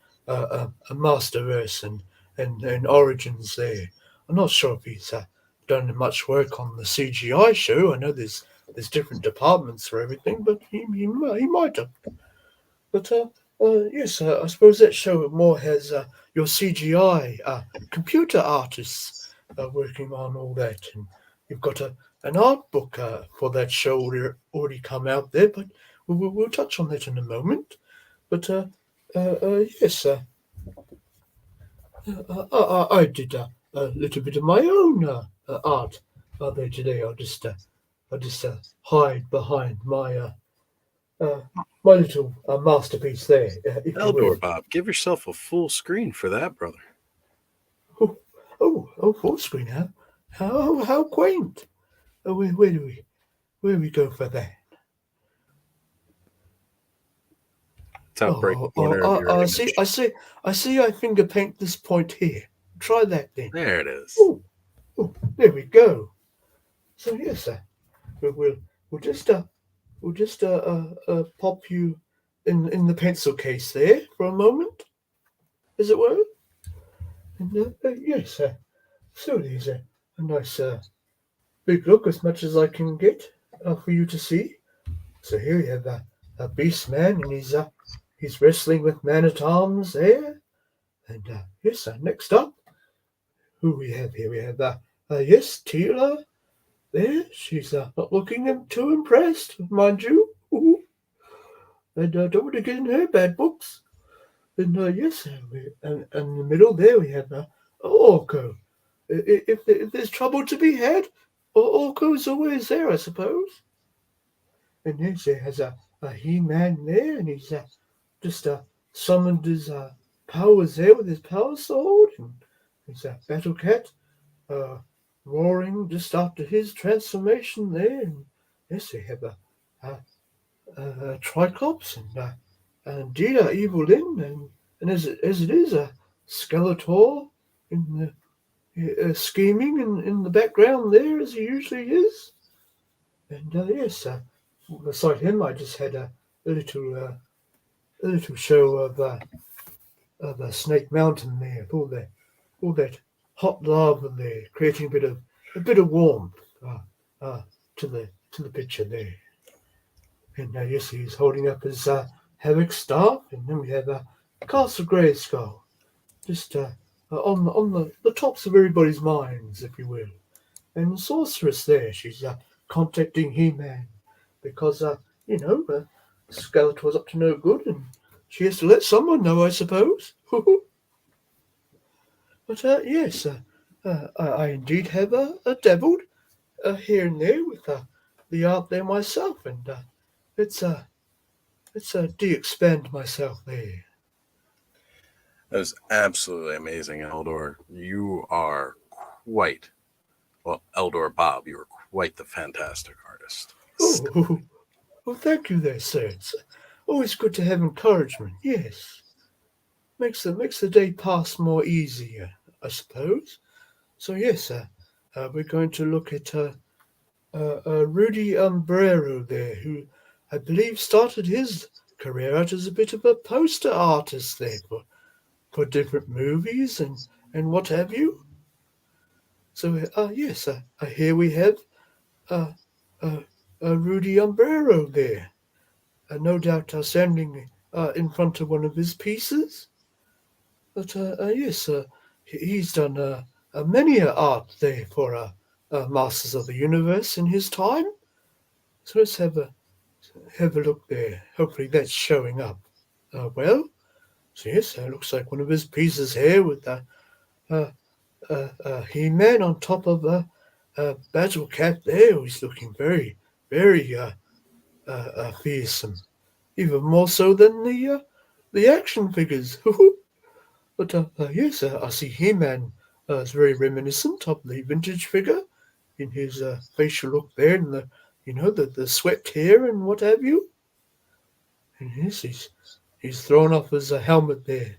[SPEAKER 1] Masterverse and Origins there. I'm not sure if he's done much work on the CGI show. I know there's different departments for everything, but he might have. But yes, I suppose that show more has your CGI computer artists working on all that, and you've got an art book for that show already come out there. But we'll touch on that in a moment. But yes, I did a little bit of my own art there today. I'll just hide behind uh, my little masterpiece there, if you will.
[SPEAKER 2] Eldor, Bob, give yourself a full screen for that, brother.
[SPEAKER 1] Full screen, huh? How quaint. Where do we go for that?
[SPEAKER 2] Top right corner of your
[SPEAKER 1] I
[SPEAKER 2] image.
[SPEAKER 1] see. I finger paint this point here. Try that then.
[SPEAKER 2] There it is.
[SPEAKER 1] Oh, there we go. So yes, we'll we'll just pop you in the pencil case there for a moment, as it were. And yes, so there's a nice big look, as much as I can get for you to see. So here we have a beast man, and he's wrestling with man at arms there. And yes, next up, who we have here? We have yes, Tila. There, she's not looking too impressed, mind you. Ooh. And don't want to get in her bad books. And yes, and in the middle there we have Orko. If there's trouble to be had, Orko's always there, I suppose. And yes, there has a He-Man there, and he's just summoned his powers there with his power sword, and he's a Battle Cat uh, roaring just after his transformation there. And yes, they have a Triclops and indeed Evil Lyn, and as it is, a Skeletor in the scheming in the background there, as he usually is. And yes, beside him, I just had a little show of Snake Mountain there, with all that hot lava there, creating a bit of warmth to the picture there. And yes, he's holding up his Havoc staff, and then we have Castle Grayskull, just on the tops of everybody's minds, if you will. And Sorceress there, she's contacting He-Man because you know Skeletor's up to no good, and she has to let someone know, I suppose. But yes, I indeed have dabbled here and there with the art there myself, and it's de-expand myself there.
[SPEAKER 2] That was absolutely amazing, Eldor. You are quite, well, Eldor Bob, you are quite the fantastic artist.
[SPEAKER 1] Oh, well, thank you there, sir. It's always good to have encouragement. Yes, makes the day pass more easier, I suppose. So yes, we're going to look at Rudy Umbrero there, who I believe started his career out as a bit of a poster artist there for different movies and what have you. So yes, here we have uh, uh, Rudy Umbrero there, no doubt standing in front of one of his pieces. But yes, he's done many art there for Masters of the Universe in his time. So let's have a look there. Hopefully that's showing up. Well, so yes, looks like one of his pieces here with uh, He-Man on top of a battle cap there. He's looking very fearsome, even more so than the action figures. But yes, I see He-Man is very reminiscent of the vintage figure in his facial look there, and the swept hair and what have you. And yes, he's thrown off his helmet there.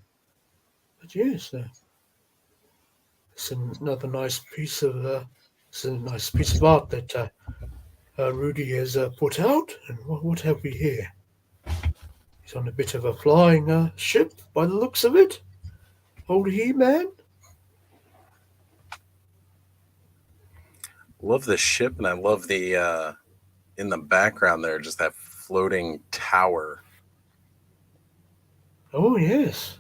[SPEAKER 1] But yes, it's another nice piece of it's a nice piece of art that Rudy has put out. And what have we here? He's on a bit of a flying ship by the looks of it. Old He-Man.
[SPEAKER 2] Love the ship, and I love the in the background there, just that floating tower.
[SPEAKER 1] Oh yes,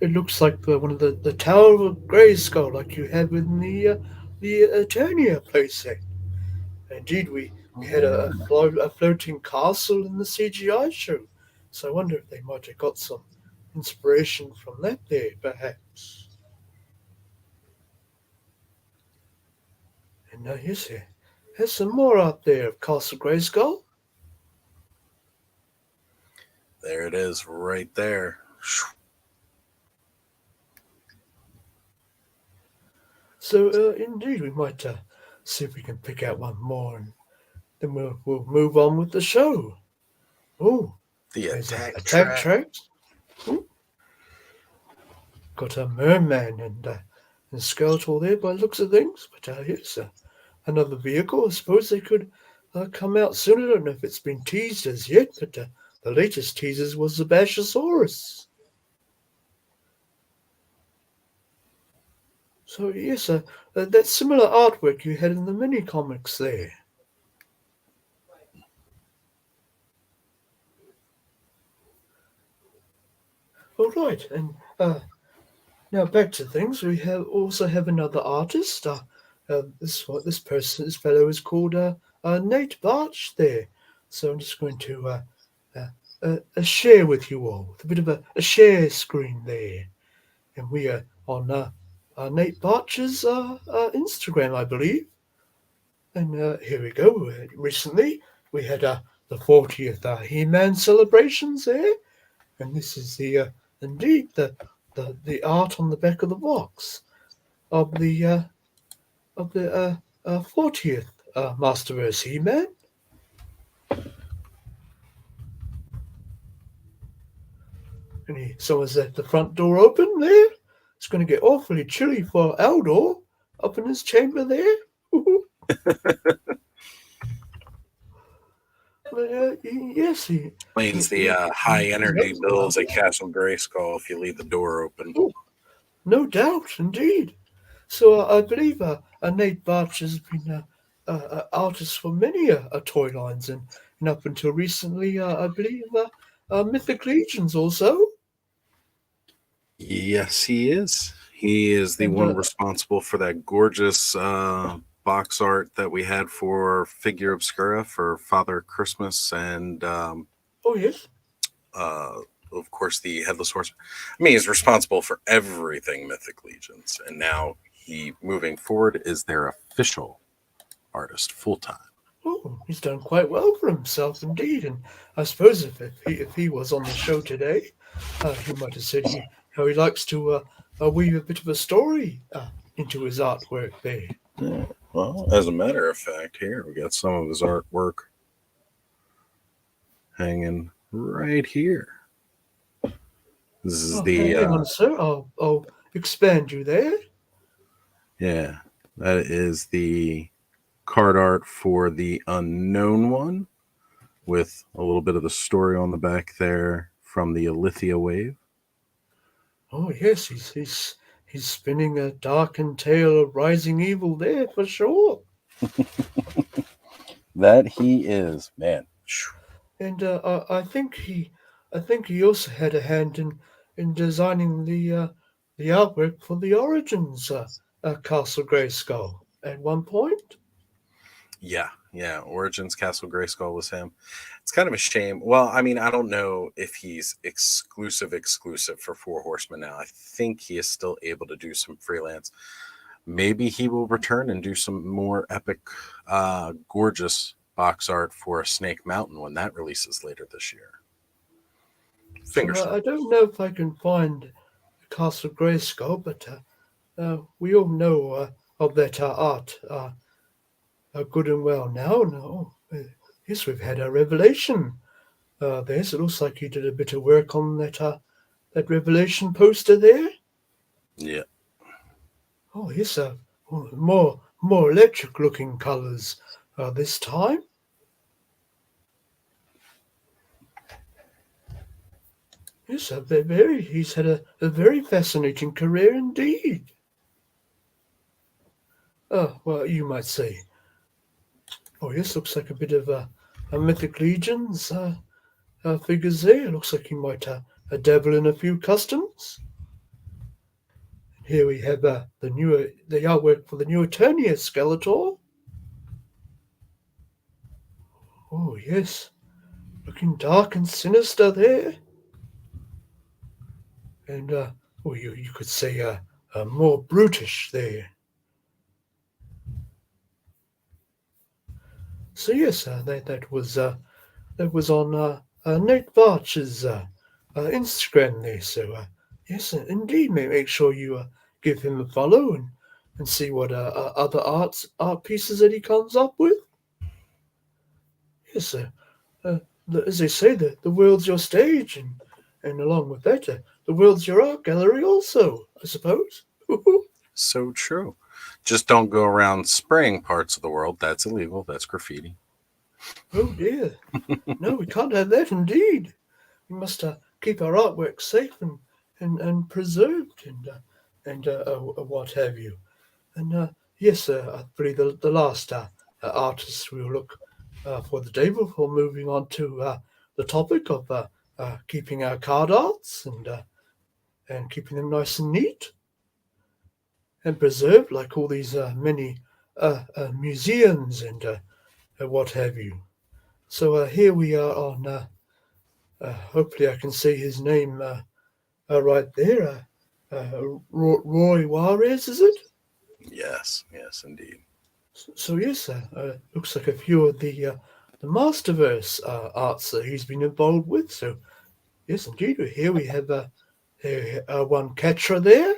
[SPEAKER 1] it looks like one of the Tower of Grayskull, like you had in the Eternia playset. Indeed, we had a floating castle in the CGI show, so I wonder if they might have got some inspiration from that there, perhaps. And yes, here's some more out there of Castle Grayskull.
[SPEAKER 2] There it is, right there.
[SPEAKER 1] So indeed, we might see if we can pick out one more, and then we'll move on with the show. Oh,
[SPEAKER 2] The
[SPEAKER 1] there's
[SPEAKER 2] attack
[SPEAKER 1] attack
[SPEAKER 2] track.
[SPEAKER 1] tracks. Ooh, got a merman and Skeletor there by the looks of things. But here's another vehicle. I suppose they could come out soon. I don't know if it's been teased as yet, but the latest teasers was the Bashosaurus. So yes, that similar artwork you had in the mini comics there. All right, and now back to things. We also have another artist. This fellow is called Nate Barch there. So I'm just going to share with you all a bit of a share screen there, and we are on Nate Barch's Instagram, I believe. And here we go. Recently, we had the 40th He-Man celebrations there, and this is indeed the art on the back of the box of the 40th Masterverse He-Man. And someone's left the front door open there. It's going to get awfully chilly for Eldor up in his chamber there. But yes,
[SPEAKER 2] Explains the high
[SPEAKER 1] he
[SPEAKER 2] energy
[SPEAKER 1] knows about
[SPEAKER 2] bills at
[SPEAKER 1] that.
[SPEAKER 2] Castle Grayskull if you leave the door open.
[SPEAKER 1] Oh, no doubt, indeed. So I believe Nate Barch has been artist for many toy lines, and up until recently, I believe Mythic Legions also.
[SPEAKER 2] Yes, he is. He is the
[SPEAKER 1] And
[SPEAKER 2] one responsible for that gorgeous box art that we had for Figure Obscura for Father Christmas and
[SPEAKER 1] Oh yes.
[SPEAKER 2] uh, of course, the Headless Horseman. I mean, he's responsible for everything Mythic Legions, and now he, moving forward, is their official artist full time.
[SPEAKER 1] Oh, he's done quite well for himself indeed. And I suppose if he was on the show today, he might have said how he likes to weave a bit of a story into his artwork there.
[SPEAKER 2] Yeah. Well, as a matter of fact, here we got some of his artwork hanging right here. This is
[SPEAKER 1] Oh,
[SPEAKER 2] the
[SPEAKER 1] hang on, sir. I'll expand you there.
[SPEAKER 2] yeah, that is the card art for the Unknown One, with a little bit of the story on the back there from the Alithia wave.
[SPEAKER 1] Oh yes, he's spinning a darkened tale of rising evil there for sure.
[SPEAKER 2] That he is, man.
[SPEAKER 1] And I think he also had a hand in designing the artwork for the Origins Castle Grayskull at one point.
[SPEAKER 2] Yeah, yeah. Origins Castle Grayskull was him. It's kind of a shame. Well, I mean, I don't know if he's exclusive for Four Horsemen now. I think he is still able to do some freelance. Maybe he will return and do some more epic, gorgeous box art for Snake Mountain when that releases later this year.
[SPEAKER 1] So
[SPEAKER 2] Fingers
[SPEAKER 1] I
[SPEAKER 2] crossed.
[SPEAKER 1] don't know if I can find Castle Grayskull, but we all know of that art good and well now. No, yes, we've had a revelation. There, so it looks like he did a bit of work on that revelation poster there.
[SPEAKER 2] Yeah.
[SPEAKER 1] Oh, yes, more electric looking colours this time. Yes, he's had a very fascinating career indeed. Well, you might say. Oh, yes, looks like a bit of a Mythic Legions figures there. Looks like he might dabble in a few customs. Here we have the artwork for the new Eternia Skeletor. Oh, yes, looking dark and sinister there. And you could say more brutish there. So yes, that was on Nate Varch's Instagram there. So yes, indeed, make sure you give him a follow and see what other art pieces that he comes up with. Yes, uh, as they say, the world's your stage, and along with that, the world's your art gallery also, I suppose.
[SPEAKER 2] So true. Just don't go around spraying parts of the world. That's illegal. That's graffiti.
[SPEAKER 1] Oh dear, no, we can't have that. Indeed, we must keep our artwork safe and preserved and what have you. And yes, I believe the last artist we will look for the day before moving on to the topic of keeping our card arts and keeping them nice and neat and preserved, like all these many museums and what have you. So here we are on. Hopefully, I can say his name right there. Roy Juarez, is it?
[SPEAKER 2] Yes, yes, indeed.
[SPEAKER 1] So yes, looks like a few of the Masterverse arts that he's been involved with. So yes, indeed, here we have one Ketra there,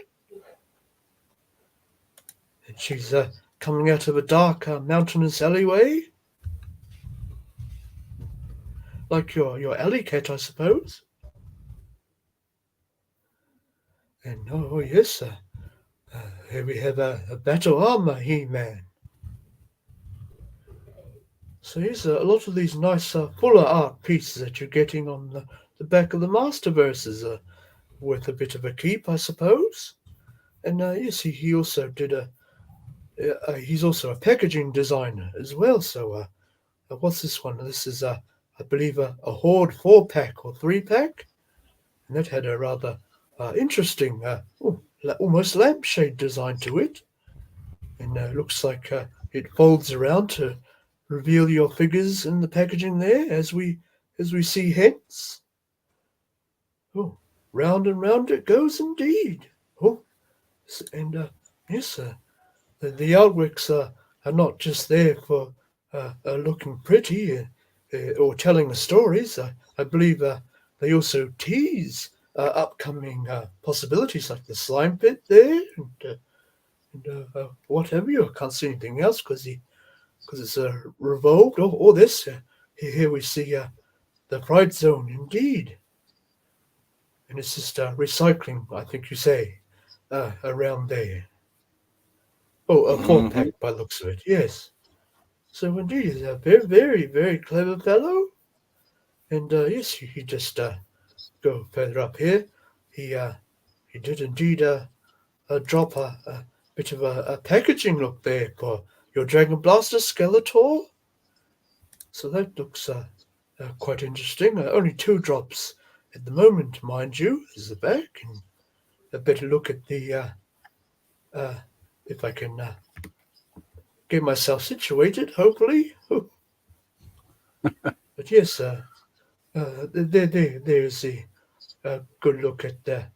[SPEAKER 1] and she's coming out of a dark mountainous alleyway, like your alley cat, I suppose. And oh yes, here we have a battle armor He-Man. So here's a lot of these nice fuller art pieces that you're getting on the back of the Masterverses worth a bit of a keep, I suppose. And yes, he also did he's also a packaging designer as well. So what's this one? This is I believe a Horde 4-pack or 3-pack, and that had a rather interesting, almost lampshade design to it. And looks like it folds around to reveal your figures in the packaging there, as we see hence. Oh, round and round it goes indeed. Oh, and yes, the artworks are not just there for looking pretty or telling the stories. I believe they also tease upcoming possibilities like the slime pit there and what have you. I can't see anything else because it's revolved. Or this. Here we see the Pride Zone indeed. And it's just recycling, I think you say, around there. Oh, a form
[SPEAKER 2] Hmm.
[SPEAKER 1] pack by the looks of it, yes. So indeed, he's a very, very, very clever fellow. And yes, you just go further up here. He he did indeed drop a bit of a packaging look there for your Dragon Blaster Skeletor. So that looks quite interesting. Only two drops at the moment, mind you. There's the back, and a better look at the uh, if I can get myself situated, hopefully. But yes, there's the good look at the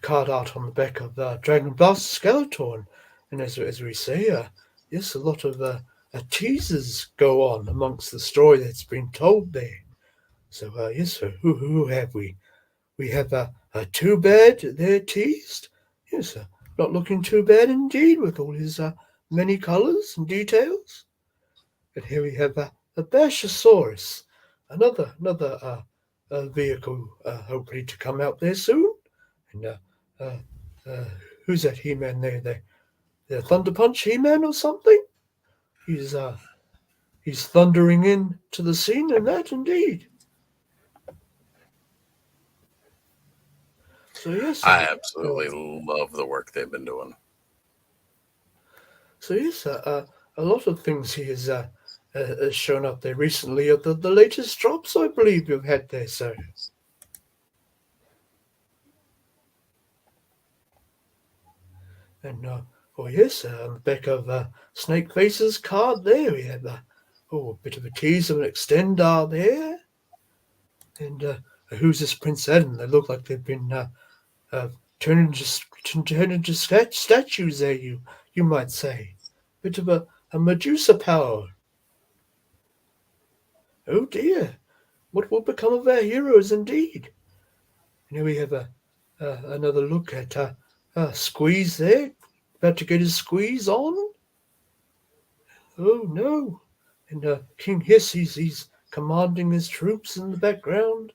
[SPEAKER 1] card art on the back of Dragon Blast Skeletor. And as we say, yes, a lot of teasers go on amongst the story that's been told there. So, yes, who have we? We have Too Bad there teased. Yes, not looking too bad indeed with all his many colours and details. And here we have a Bashosaurus, another vehicle hopefully to come out there soon. And uh, uh, who's that He-Man there? The Thunder Punch He-Man or something? He's uh he's thundering in to the scene, and that indeed. So yes,
[SPEAKER 2] I
[SPEAKER 1] uh,
[SPEAKER 2] absolutely love the work they've been doing.
[SPEAKER 1] so yes, a lot of things he has shown up there recently. Of the latest drops, I believe you've had there. So and oh yes, on the back of Snake Face's card there, we have a bit of a tease of an extender there. And who's this Prince Adam? They look like they've been uh, turned into statues there. You might say, bit of a Medusa power. Oh dear, what will become of our heroes indeed? And here we have another look at Squeeze there, about to get his squeeze on. Oh no! And King Hiss, he's commanding his troops in the background.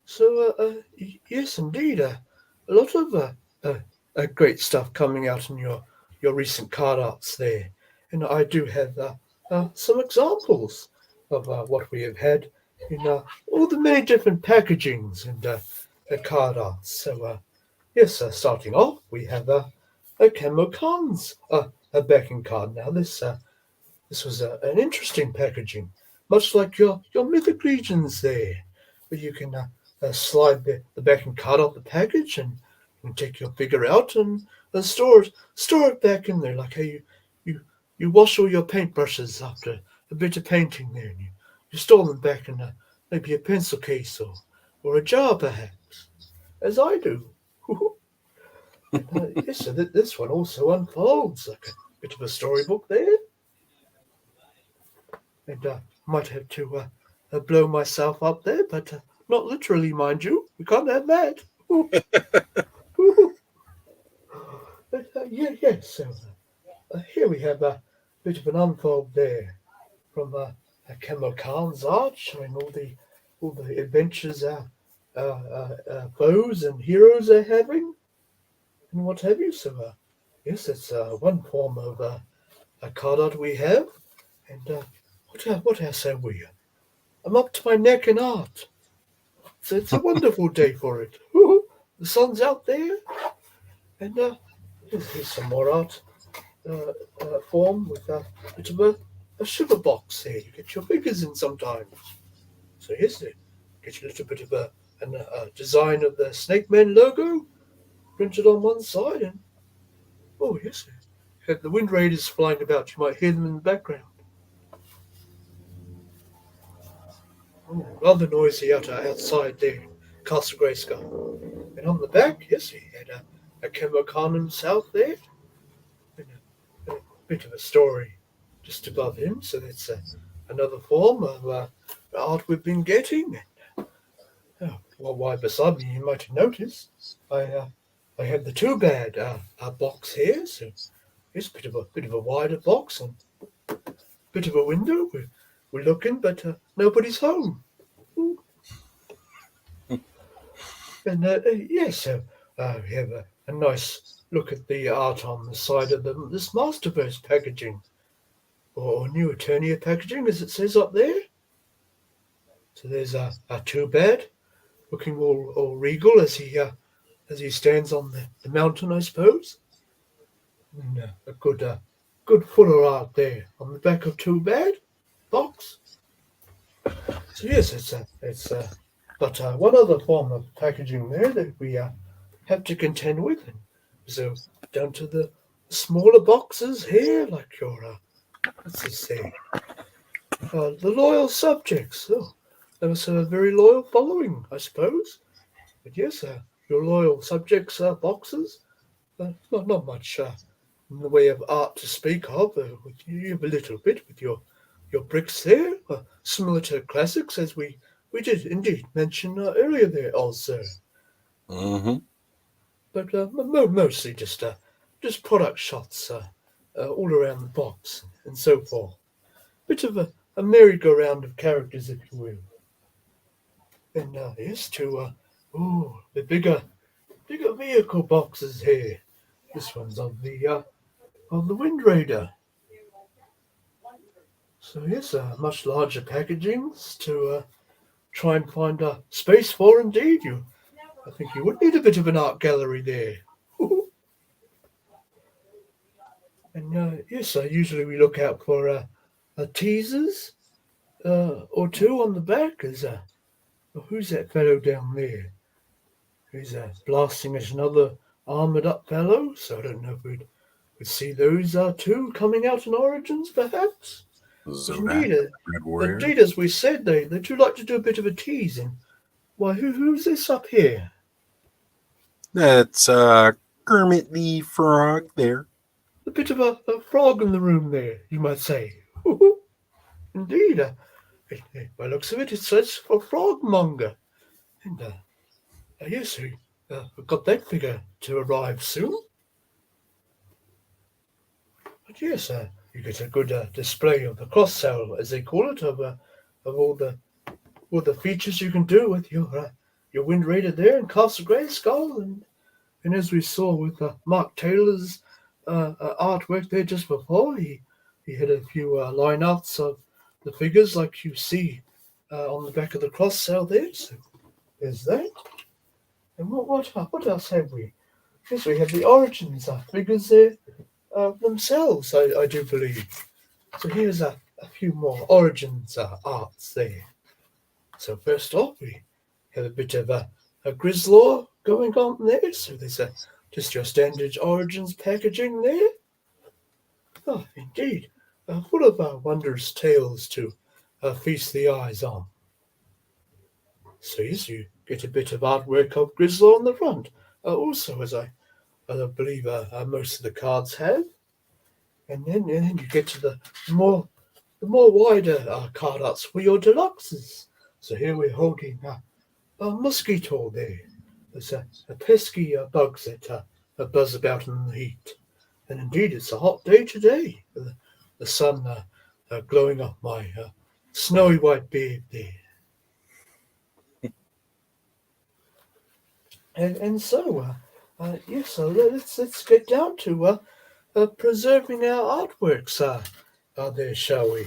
[SPEAKER 1] So, yes, indeed, a lot of great stuff coming out in your recent card arts there, and I do have some examples of what we have had in all the many different packagings and card arts. So, yes, starting off, we have a Camo Cons a backing card. Now, this was an interesting packaging, much like your Mythic Legions there, where you can slide the back and cut off the package and you can take your figure out and store it back in there, like how you, you wash all your paintbrushes after a bit of painting there, and you store them back in maybe a pencil case or a jar perhaps, as I do. And yes, so this one also unfolds like a bit of a storybook there. And might have to blow myself up there, but not literally, mind you. We can't have that. But yeah. So here we have a bit of an unfold there from Camo Khan's art, showing all the adventures foes and heroes are having, and what have you. So yes, it's one form of a card art we have, and what else have we? I'm up to my neck in art. So it's a wonderful day for it. The sun's out there, and here's some more art uh, form with a bit of a sugar box there. You get your figures in sometimes. So here's it. Get you a little bit of a design of the Snake Man logo printed on one side, and oh yes, Have the wind raiders flying about. You might hear them in the background. Oh, rather noisy outside there, Castle Grayskull. And on the back, yes, he had a Kemokan himself there. And a bit of a story just above him. So that's another form of art we've been getting. Oh, well, why beside me, you might have noticed, I have the too bad box here. So it's a bit of a wider box and a bit of a window. We're looking, but nobody's home. And yes, so we have a nice look at the art on the side of this Masterverse packaging, or new Eternia packaging, as it says up there. So there's a too bad, looking all regal as he stands on the mountain, I suppose. And a good fuller art there on the back of too bad box. So yes, it's but one other form of packaging there that we have to contend with. And so down to the smaller boxes here, like your what's this say? The loyal subjects. Oh, they must have a very loyal following, I suppose. But yes, your loyal subjects boxes. Not much in the way of art to speak of. You have a little bit with your bricks there, similar to classics, as we did indeed mention earlier there also.
[SPEAKER 2] Mm-hmm.
[SPEAKER 1] But mostly just product shots all around the box and so forth. Bit of a merry-go-round of characters, if you will. And yes, to the bigger vehicle boxes here. This one's on the Wind Raider. So yes, much larger packagings to try and find space for. Indeed, I think you would need a bit of an art gallery there. And yes, usually we look out for teasers or two on the back. As who's that fellow down there? Who's blasting at another armored up fellow? So I don't know if we'd see those two coming out in Origins, perhaps. But
[SPEAKER 2] Zodak, Red Warrior.
[SPEAKER 1] indeed, as we said, they do like to do a bit of a teasing. Why, who's this up here?
[SPEAKER 2] That's Kermit the Frog there.
[SPEAKER 1] A bit of a frog in the room there, you might say. Indeed, by looks of it, it says for frogmonger. And yes, we've got that figure to arrive soon. But yes, you get a good display of the cross sell, as they call it, of all the features you can do with your Wind Raider there in Castle Grayskull, and as we saw with Mark Taylor's artwork there just before, he had a few line arts of the figures like you see on the back of the cross cell there. So there's that. And what else have we? Yes, we have the Origins figures there themselves, I do believe. So here's a few more Origins arts there. So first off, we have a bit of a Grislaw going on there. So there's just your standard Origins packaging there. Oh, indeed. Full of wondrous tales to feast the eyes on. So yes, you get a bit of artwork of Grislaw on the front. Also, as I believe most of the cards have. And then you get to the more wider card arts for your deluxes. So here we're holding a mosquito there. There's a pesky bugs that buzz about in the heat. And indeed, it's a hot day today. The sun glowing off my snowy white beard there. And so, yes, so let's get down to preserving our artworks there, shall we?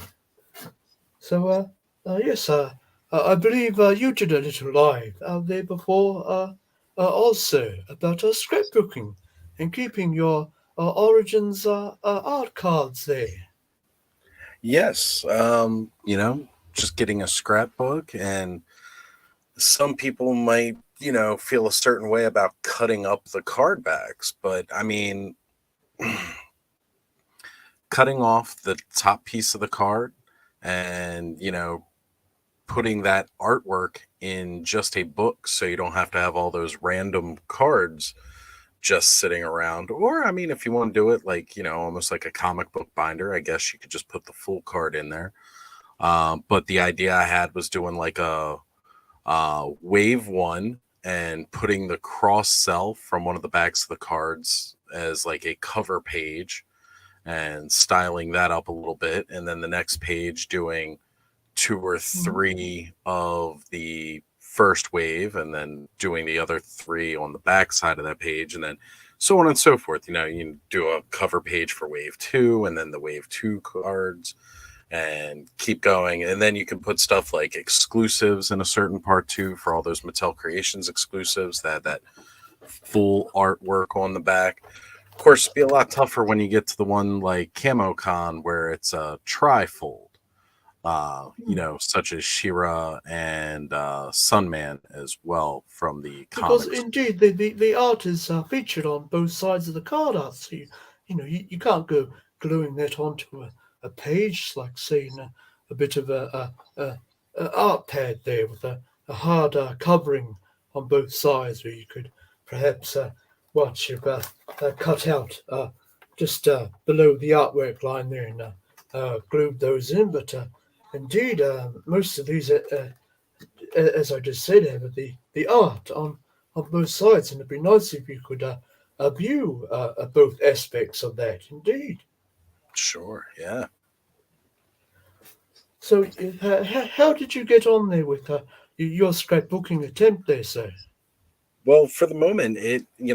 [SPEAKER 1] So, yes, I believe you did a little live out there before also about scrapbooking and keeping your Origins art cards there.
[SPEAKER 2] Yes, just getting a scrapbook, and some people might, feel a certain way about cutting up the card backs, but I mean, cutting off the top piece of the card and, putting that artwork in just a book so you don't have to have all those random cards just sitting around. Or, I mean, if you want to do it like, almost like a comic book binder, I guess you could just put the full card in there. But the idea I had was doing like a wave one and putting the cross cell from one of the backs of the cards as like a cover page and styling that up a little bit. And then the next page doing two or
[SPEAKER 1] Mhm.
[SPEAKER 2] three of the first wave and then doing the other three on the back side of that page, and then so on and so forth. You can do a cover page for wave two and then the wave two cards and keep going. And then you can put stuff like exclusives in a certain part too for all those Mattel Creations exclusives that full artwork on the back. Of course, it'd be a lot tougher when you get to the one like CamoCon where it's a trifold, such as Shira and Sunman as well from the
[SPEAKER 1] Because
[SPEAKER 2] comics.
[SPEAKER 1] indeed the art is featured on both sides of the card art, so you can't go gluing that onto a page like saying a bit of a art pad there with a hard covering on both sides where you could perhaps once you've cut out just below the artwork line there and glued those in, but indeed most of these as I just said, have the art on both sides, and it'd be nice if you could view both aspects of that. Indeed.
[SPEAKER 2] Sure, yeah.
[SPEAKER 1] So, how did you get on there with your scrapbooking attempt there, sir?
[SPEAKER 2] Well, for the moment,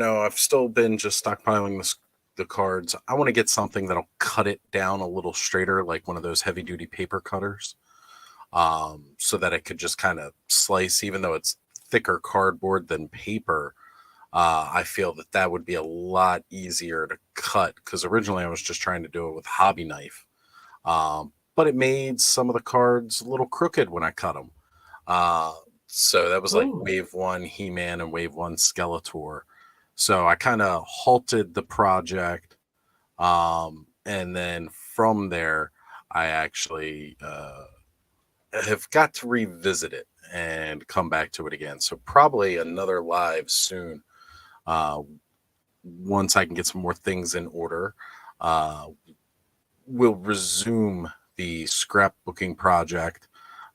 [SPEAKER 2] I've still been just stockpiling the cards. I want to get something that'll cut it down a little straighter, like one of those heavy duty paper cutters, so that it could just kind of slice, even though it's thicker cardboard than paper. I feel that would be a lot easier to cut because originally I was just trying to do it with hobby knife, but it made some of the cards a little crooked when I cut them. Uh, so that was like
[SPEAKER 1] Oh,
[SPEAKER 2] wave one He-Man and wave one Skeletor. So I kind of halted the project. And then from there, I actually have got to revisit it and come back to it again. So probably another live soon. Uh, Once I can get some more things in order, uh, we'll resume the scrapbooking project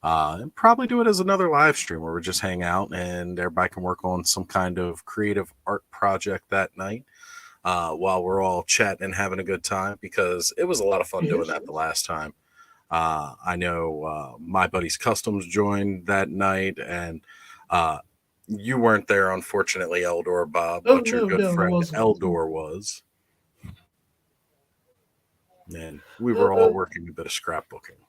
[SPEAKER 2] and probably do it as another live stream where we just hang out and everybody can work on some kind of creative art project that night while we're all chatting and having a good time because it was a lot of fun doing
[SPEAKER 1] yes.
[SPEAKER 2] that the last time. I know my buddy's Customs joined that night, and uh, you weren't there, unfortunately, Eldor Bob,
[SPEAKER 1] Oh
[SPEAKER 2] but your
[SPEAKER 1] no,
[SPEAKER 2] good
[SPEAKER 1] no, I
[SPEAKER 2] friend
[SPEAKER 1] wasn't.
[SPEAKER 2] Eldor was, and we
[SPEAKER 1] Uh,
[SPEAKER 2] were all
[SPEAKER 1] uh,
[SPEAKER 2] working a bit of scrapbooking.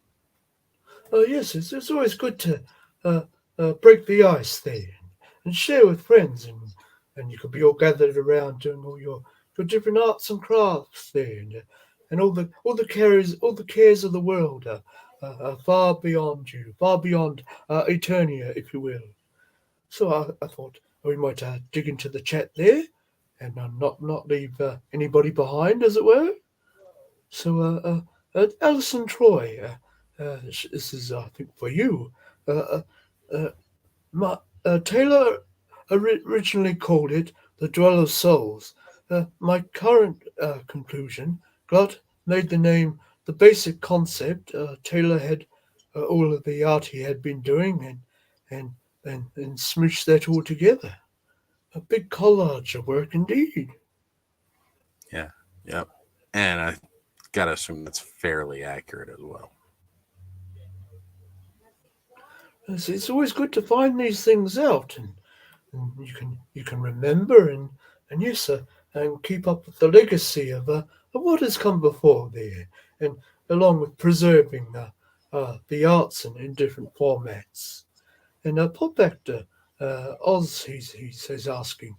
[SPEAKER 1] yes, it's always good to uh, break the ice there and share with friends, and you could be all gathered around doing all your different arts and crafts there, and all the cares of the world are far beyond you, far beyond Eternia, if you will. So I thought we might dig into the chat there, and not leave anybody behind, as it were. So, Alison Troy, this is, I think, for you. Uh, uh, uh, Taylor originally called it the Dwell of Souls. My current conclusion, Glut made the name the basic concept. Taylor had all of the art he had been doing and, and smooshed that all together. A big collage of work indeed.
[SPEAKER 2] Yeah, yep. And I gotta assume that's fairly accurate as well.
[SPEAKER 1] It's always good to find these things out, and you can remember and yes, and keep up with the legacy of what has come before there, and along with preserving the arts in different formats. And Pop actor Oz, he's asking,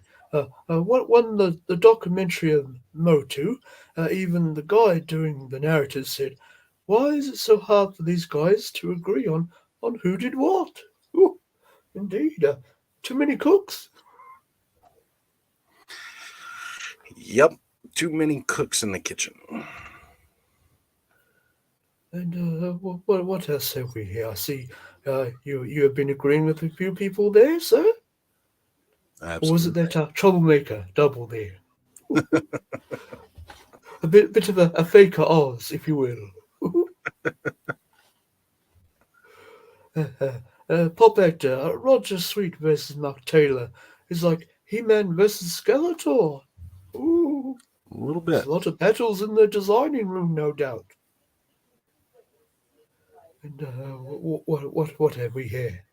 [SPEAKER 1] what won the documentary of Motu? Even the guy doing the narrative said, "Why is it so hard for these guys to agree on who did what?" Ooh, indeed, too many cooks.
[SPEAKER 2] Yep, too many cooks in the kitchen.
[SPEAKER 1] And what else have we here? I see you have been agreeing with a few people there, sir? Or was it
[SPEAKER 2] Absolutely.
[SPEAKER 1] that troublemaker double there? A bit of a faker Oz, if you will. Pop actor Roger Sweet versus Mark Taylor is like He-Man versus Skeletor. Ooh,
[SPEAKER 2] A little
[SPEAKER 1] there's
[SPEAKER 2] bit.
[SPEAKER 1] a lot of battles in the designing room, no doubt. And what have we here?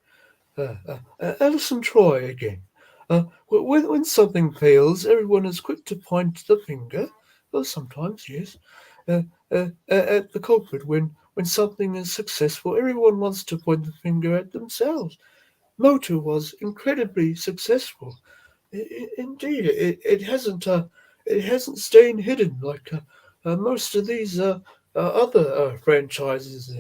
[SPEAKER 1] Alison Troy again. When something fails, everyone is quick to point the finger. Well, sometimes, yes. At the culprit. When something is successful, everyone wants to point the finger at themselves. Motu was incredibly successful. Indeed, it hasn't stayed hidden like most of these other franchises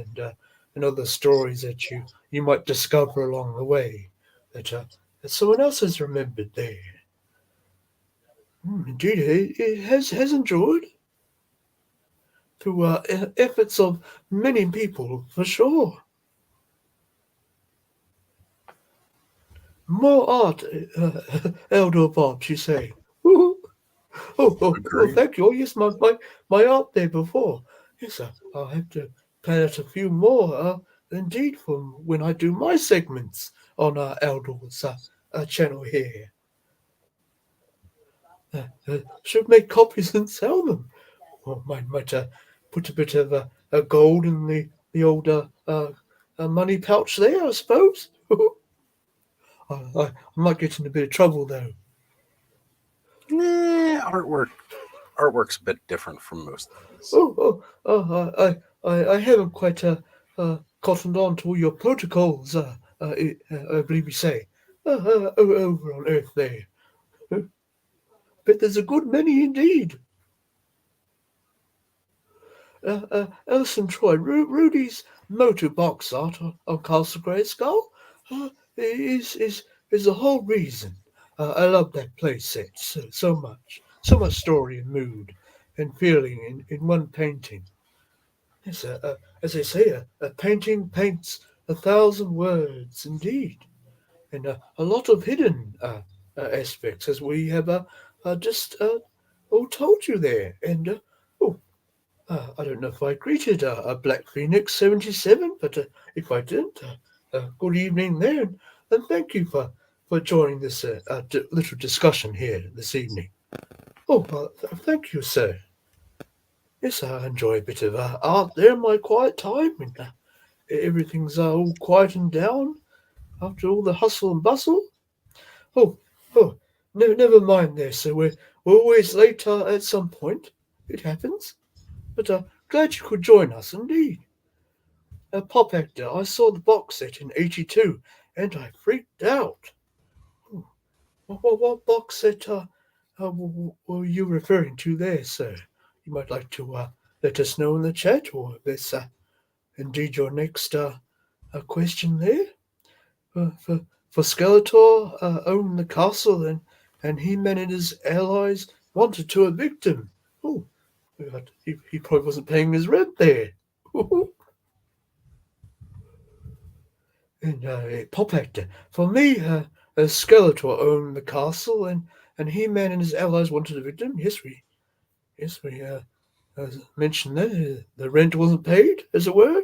[SPEAKER 1] and other stories that you might discover along the way that someone else has remembered there. Indeed, it has enjoyed through efforts of many people for sure. More art, Eldor Bob, you say. Oh,
[SPEAKER 2] Agreed.
[SPEAKER 1] thank you. Oh, yes, my art there before. Yes, I'll have to plan out a few more, indeed, from when I do my segments on Eldor's channel here. Should make copies and sell them. Or might put a bit of gold in the old money pouch there, I suppose. I might get in a bit of trouble, though.
[SPEAKER 2] Artwork. Artwork's a bit different from most things.
[SPEAKER 1] I haven't quite cottoned on to all your protocols, I believe you say, over on Earth there. But there's a good many indeed. Elson Troy, Rudy's Motu box art on Castle Grayskull uh, is, is, is the whole reason. I love that play set so much. So much story and mood and feeling in one painting. Yes, as they say, a painting paints 1,000 words, indeed, and a lot of hidden aspects, as we have just all told you there. And oh, I don't know if I greeted a Black Phoenix 77, but if I didn't, good evening there, and thank you for joining this little discussion here this evening. Oh, thank you, sir. Yes, I enjoy a bit of art there in my quiet time, and everything's all quieting down after all the hustle and bustle. Oh, oh, no, never mind there, sir. We're always late at some point. It happens. But glad you could join us, indeed. Pop actor, I saw the box set in '82, and I freaked out. Oh, what box set were you referring to there, sir? You might like to let us know in the chat, or if that's indeed your next question there. For Skeletor owned the castle, and He-Man and his allies wanted to evict him. Oh, he probably wasn't paying his rent there. And Pop actor. For me, Skeletor owned the castle, and He-Man and his allies wanted to evict him. Yes, we mentioned that the rent wasn't paid, as it were.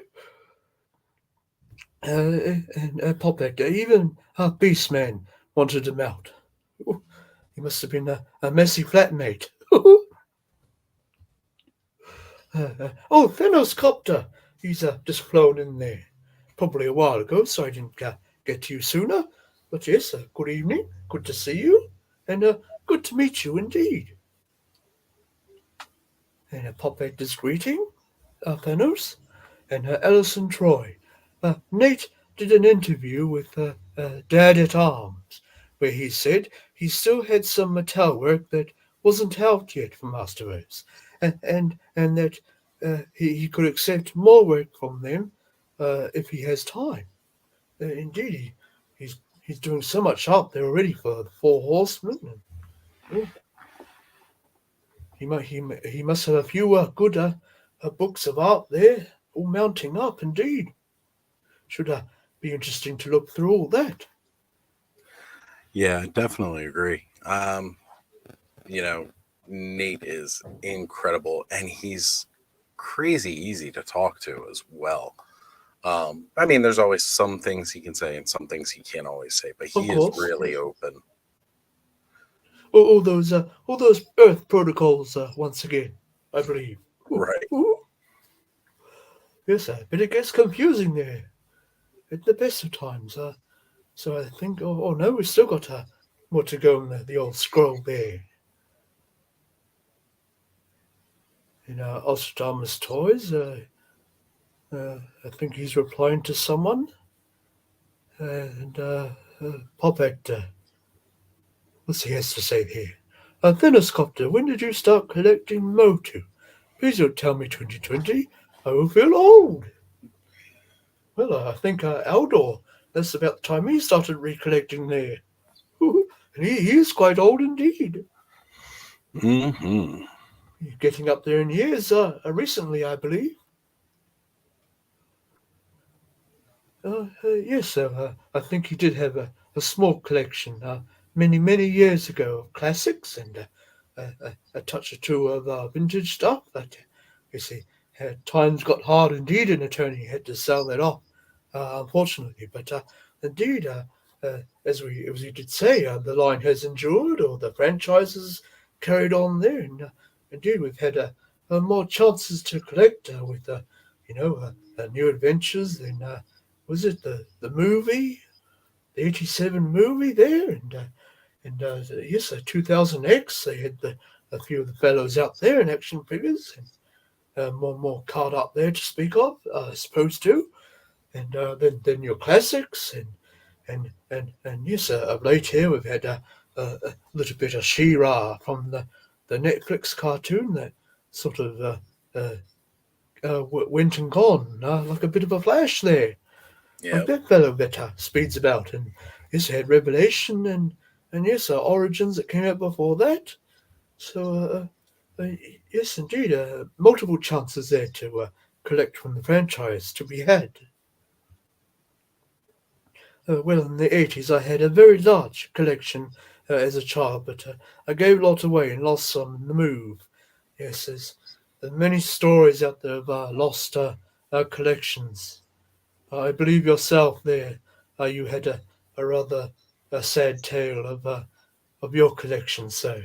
[SPEAKER 1] And Pop actor, even Beastman wanted him out. He must have been a messy flatmate. Oh, Thanos Copter. He's just flown in there. Probably a while ago, so I didn't get to you sooner. But yes, good evening. Good to see you. And good to meet you indeed. And Pop Actor's greeting, Thanos. And Ellison Troy. Nate did an interview with Dad at Arms, where he said he still had some metal work that wasn't out yet for Masterverse, and that he could accept more work from them if he has time. Indeed, he's doing so much art there already for the Four Horsemen. And, yeah, he must have a few good books of art there. all mounting up indeed. Should be interesting to look through all that.
[SPEAKER 2] Yeah, I definitely agree. You know, Nate is incredible and he's crazy easy to talk to as well. I mean, there's always some things he can say and some things he can't always say, but
[SPEAKER 1] Of
[SPEAKER 2] he is
[SPEAKER 1] course,
[SPEAKER 2] really open.
[SPEAKER 1] all those Earth protocols once again, I believe. Ooh,
[SPEAKER 2] Right.
[SPEAKER 1] ooh. Yes, but it gets confusing there at the best of times. So I think, oh no, we've still got more to go on the old scroll there. In Ostradamus Toys, I think he's replying to someone. And Pop Actor, what's he has to say here? Thenoscopter, when did you start collecting Motu? Please don't tell me 2020. I will feel old. Well, I think Eldor, that's about the time he started recollecting there. And he is quite old indeed.
[SPEAKER 2] Hmm.
[SPEAKER 1] He's getting up there in years recently, I believe. Yes, sir. I think he did have a small collection many years ago of classics and a touch or two of vintage stuff. But you see, times got hard indeed, and attorney had to sell that off, unfortunately. But indeed, as we did say, the line has endured, or the franchise has carried on there, and indeed we've had more chances to collect with new adventures than. Was it the movie, the '87 movie there, and yes, 2000X. They had a few of the fellows out there in action figures, and more card up there to speak of, as opposed to, and then your classics, and yes, of late here we've had a little bit of She-Ra from the Netflix cartoon that sort of uh, went and gone, like a bit of a flash there.
[SPEAKER 2] Yeah.
[SPEAKER 1] Like that fellow that speeds about, and yes, had Revelation, and yes, Origins that came out before that. So yes, indeed, multiple chances there to collect from the franchise to be had. Well, in the '80s, I had a very large collection as a child, but I gave a lot away and lost some in the move. Yes, there's many stories out there of lost collections. I believe yourself there. You had a rather sad tale of your collection, so.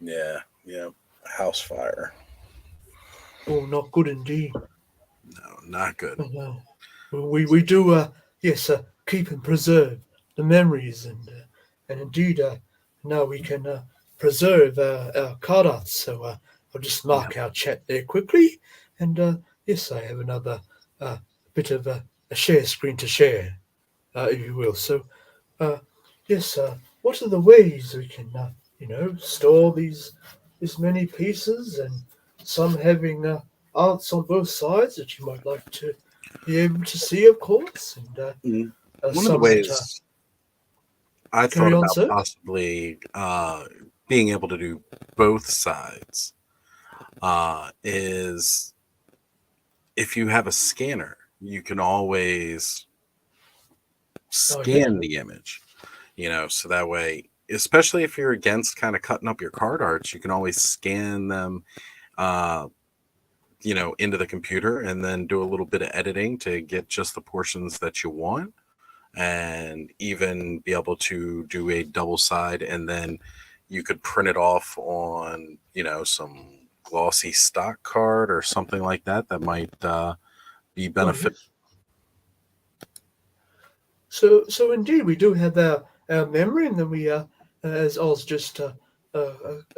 [SPEAKER 2] Yeah. Yeah. House fire.
[SPEAKER 1] Oh, not good indeed.
[SPEAKER 2] No, not good.
[SPEAKER 1] Well, we do, yes, keep and preserve the memories, and indeed, now we can preserve our card arts. So I'll just
[SPEAKER 2] Yeah.
[SPEAKER 1] mark our chat there quickly, and yes, I have another bit of a share screen to share, if you will. So Uh, yes, what are the ways we can, store these many pieces, and some having arts on both sides that you might like to be able to see, of course, and
[SPEAKER 2] One of the
[SPEAKER 1] some that
[SPEAKER 2] ways I thought
[SPEAKER 1] carry on,
[SPEAKER 2] about
[SPEAKER 1] sir.
[SPEAKER 2] possibly being able to do both sides is if you have a scanner, you can always
[SPEAKER 1] Oh yes,
[SPEAKER 2] scan the image, so that way, especially if you're against kind of cutting up your card arts, you can always scan them, uh, into the computer and then do a little bit of editing to get just the portions that you want and even be able to do a double side and then you could print it off on some glossy stock card or something like that that might be
[SPEAKER 1] oh
[SPEAKER 2] benefit.
[SPEAKER 1] yes. So indeed, we do have our memory, and then we, as Oz just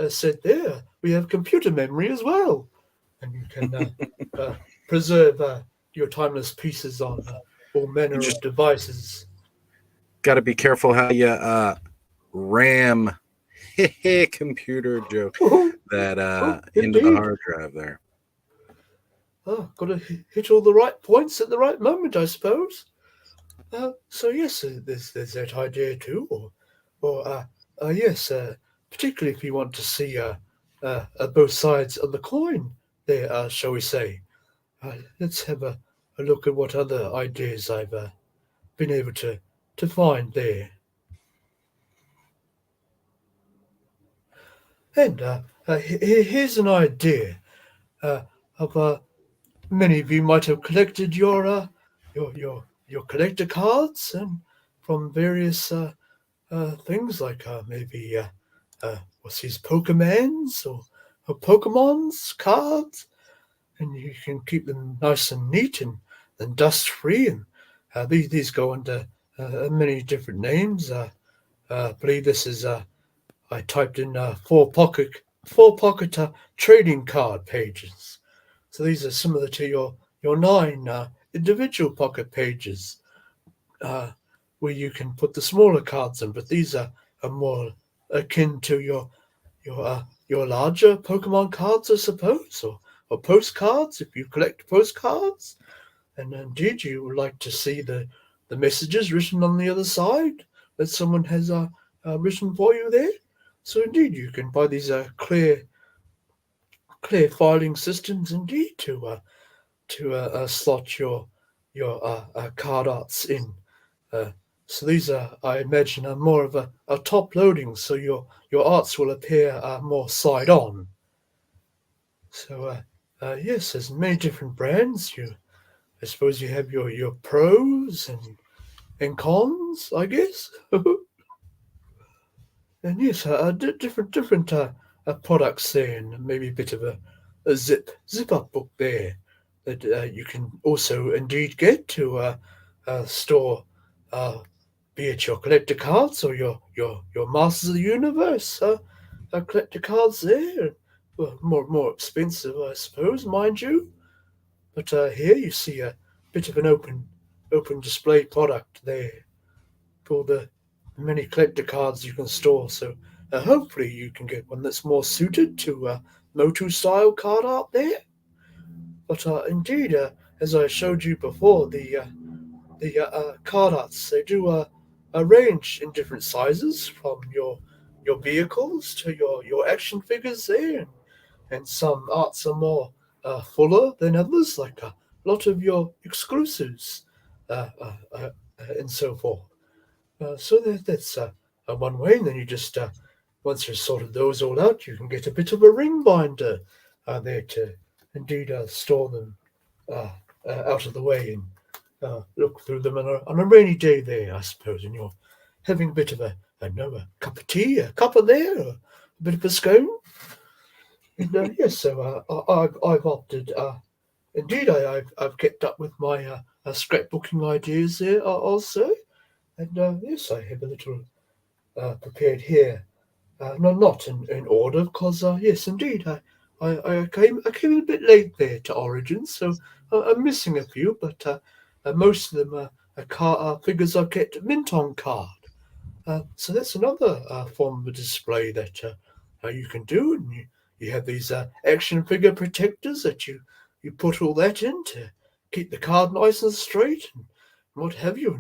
[SPEAKER 1] said there, we have computer memory as well, and you can uh, preserve your timeless pieces on all
[SPEAKER 2] You
[SPEAKER 1] manner of
[SPEAKER 2] just
[SPEAKER 1] devices.
[SPEAKER 2] got to be careful how you ram computer joke
[SPEAKER 1] Oh,
[SPEAKER 2] that
[SPEAKER 1] oh,
[SPEAKER 2] into the
[SPEAKER 1] indeed.
[SPEAKER 2] hard drive there.
[SPEAKER 1] Oh, got to hit all the right points at the right moment, I suppose. So yes, there's that idea too, or yes, particularly if you want to see both sides of the coin, there, shall we say? let's have a look at what other ideas I've been able to find there. And here's an idea uh, of many of you might have collected your collector cards and from various things like maybe what's these Pokemans or Pokemon's cards, and you can keep them nice and neat and dust free. And these go under many different names. I believe this is I typed in four pocket trading card pages. So these are similar to your nine individual pocket pages, uh, where you can put the smaller cards in. But these are more akin to your larger Pokemon cards, I suppose, or postcards if you collect postcards. And indeed, you would like to see the messages written on the other side that someone has written for you there. So indeed, you can buy these clear filing systems indeed to slot your card arts in. Uh, so these are, I imagine, are more of a top loading, so your arts will appear more side on. So yes, there's many different brands. I suppose you have your pros and cons, I guess. And yes, different products there, and maybe a bit of a zip up book there that you can also indeed get to store, uh, be it your collector cards or your Masters of the Universe collector cards there. Well, more expensive, I suppose, mind you. But here you see a bit of an open display product there for the many collector cards you can store. So hopefully you can get one that's more suited to Motu style card art there. But indeed, as I showed you before, the card arts they do range in different sizes from your vehicles to your action figures there, and some arts are more fuller than others, like a lot of your exclusives and so forth. So that's one way, and then you just once you've sorted those all out, you can get a bit of a ring binder there to indeed store them uh, out of the way and look through them on a rainy day there, I suppose, and you're having a bit of a cup of tea, a cuppa there, a bit of a scone. And yes, so I've opted. Indeed, I've kept up with my scrapbooking ideas there also, and yes, I have a little prepared here. No, not in order, because yes, indeed, I came in a bit late there to Origins, so I'm missing a few, but most of them are figures I kept mint on card. So that's another form of display that you can do, and you have these action figure protectors that you put all that in to keep the card nice and straight and what have you,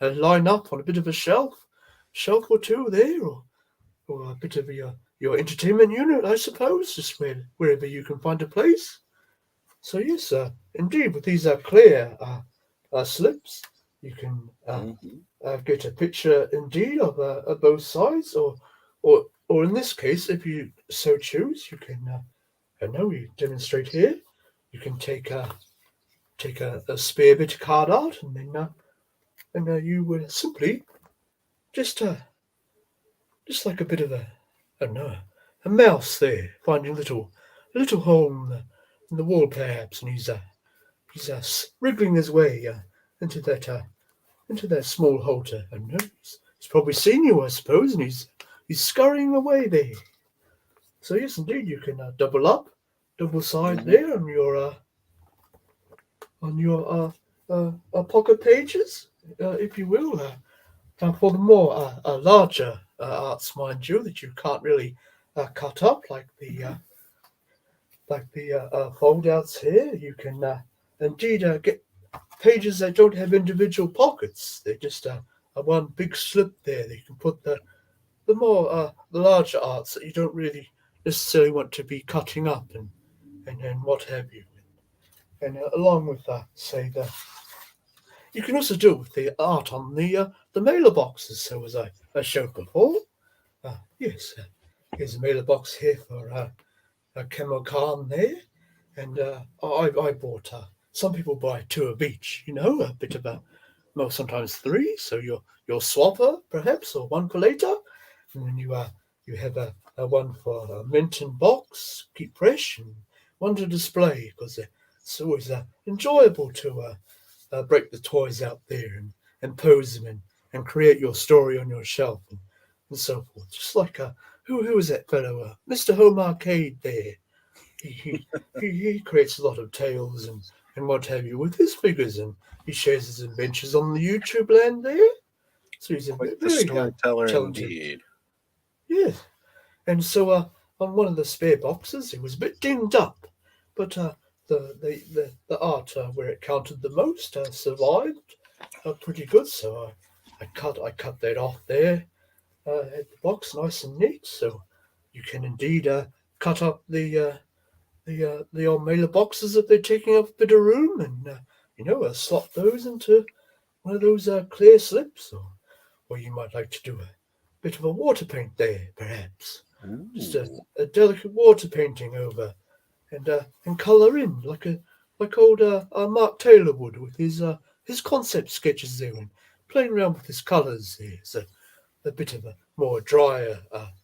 [SPEAKER 1] and line up on a bit of a shelf or two there, or a bit of your entertainment unit, I suppose, just wherever you can find a place. So yes, indeed, with these clear slips, you can
[SPEAKER 2] Hmm.
[SPEAKER 1] get a picture indeed of both sides, or in this case, if you so choose, you can. I know we demonstrate here. You can take a spare bit of card out, and you would simply just just like a bit of I don't know, a mouse there, finding a little hole in the wall perhaps, and he's wriggling his way into that small hole to, I don't know, he's probably seen you, I suppose, and he's scurrying away there. So yes, indeed, you can double up, double side
[SPEAKER 2] Hmm.
[SPEAKER 1] there on your pocket pages, if you will. Now, for the more larger arts, mind you, that you can't really cut up like the fold-outs here, you can indeed get pages that don't have individual pockets. They're just a one big slip there. That you can put the larger arts that you don't really necessarily want to be cutting up and what have you. and along with say the you can also do with the art on the mailer boxes. So as I showed before, yes, here's a mailer box here for a Camel Khan there, and I bought. Some people buy two of each, a bit of a, well, sometimes three. So your swapper perhaps, or one for later, and then you have a one for a mint and box, keep fresh, and one to display because it's always enjoyable to break the toys out there and pose them and create your story on your shelf and so forth. Just like who was that fellow, Mr. Home Arcade there? He creates a lot of tales and what have you with his figures, and he shares his adventures on the YouTube land there. So he's a
[SPEAKER 2] Quite the
[SPEAKER 1] very
[SPEAKER 2] storyteller
[SPEAKER 1] talented.
[SPEAKER 2] indeed.
[SPEAKER 1] Yes, and so on one of the spare boxes, it was a bit dinged up, but the art where it counted the most survived pretty good. So I cut that off there at the box, nice and neat. So you can indeed cut up the old mailer boxes if they're taking up a bit of room, and slot those into one of those clear slips, or you might like to do a bit of a water paint there, perhaps. Just
[SPEAKER 2] Ooh,
[SPEAKER 1] a delicate water painting over and colour in like old Mark Taylor would with his concept sketches there and playing around with his colours there. So a bit of a more drier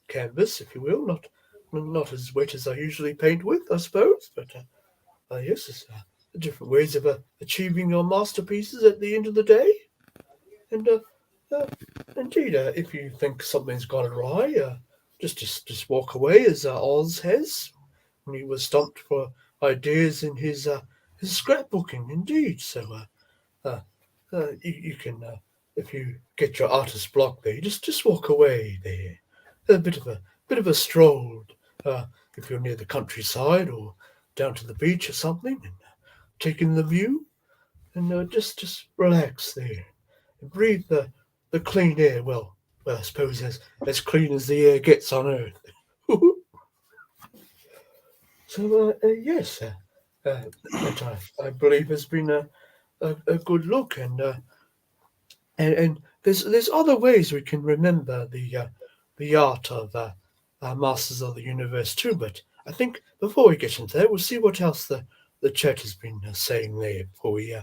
[SPEAKER 1] canvas, if you will, not as wet as I usually paint with, I suppose. But yes, it's different ways of achieving your masterpieces at the end of the day. And uh, indeed, if you think something's gone awry, just walk away, as Oz has when he was stumped for ideas in his scrapbooking. Indeed, so you can, if you get your artist block there, just walk away there. A bit of a stroll, uh, if you're near the countryside or down to the beach or something, and taking the view, and just relax there and breathe the clean air. Well, I suppose as clean as the air gets on Earth. So yes, that I believe has been a good look, and there's other ways we can remember the art of Masters of the Universe too. But I think before we get into that, we'll see what else the chat has been saying there before we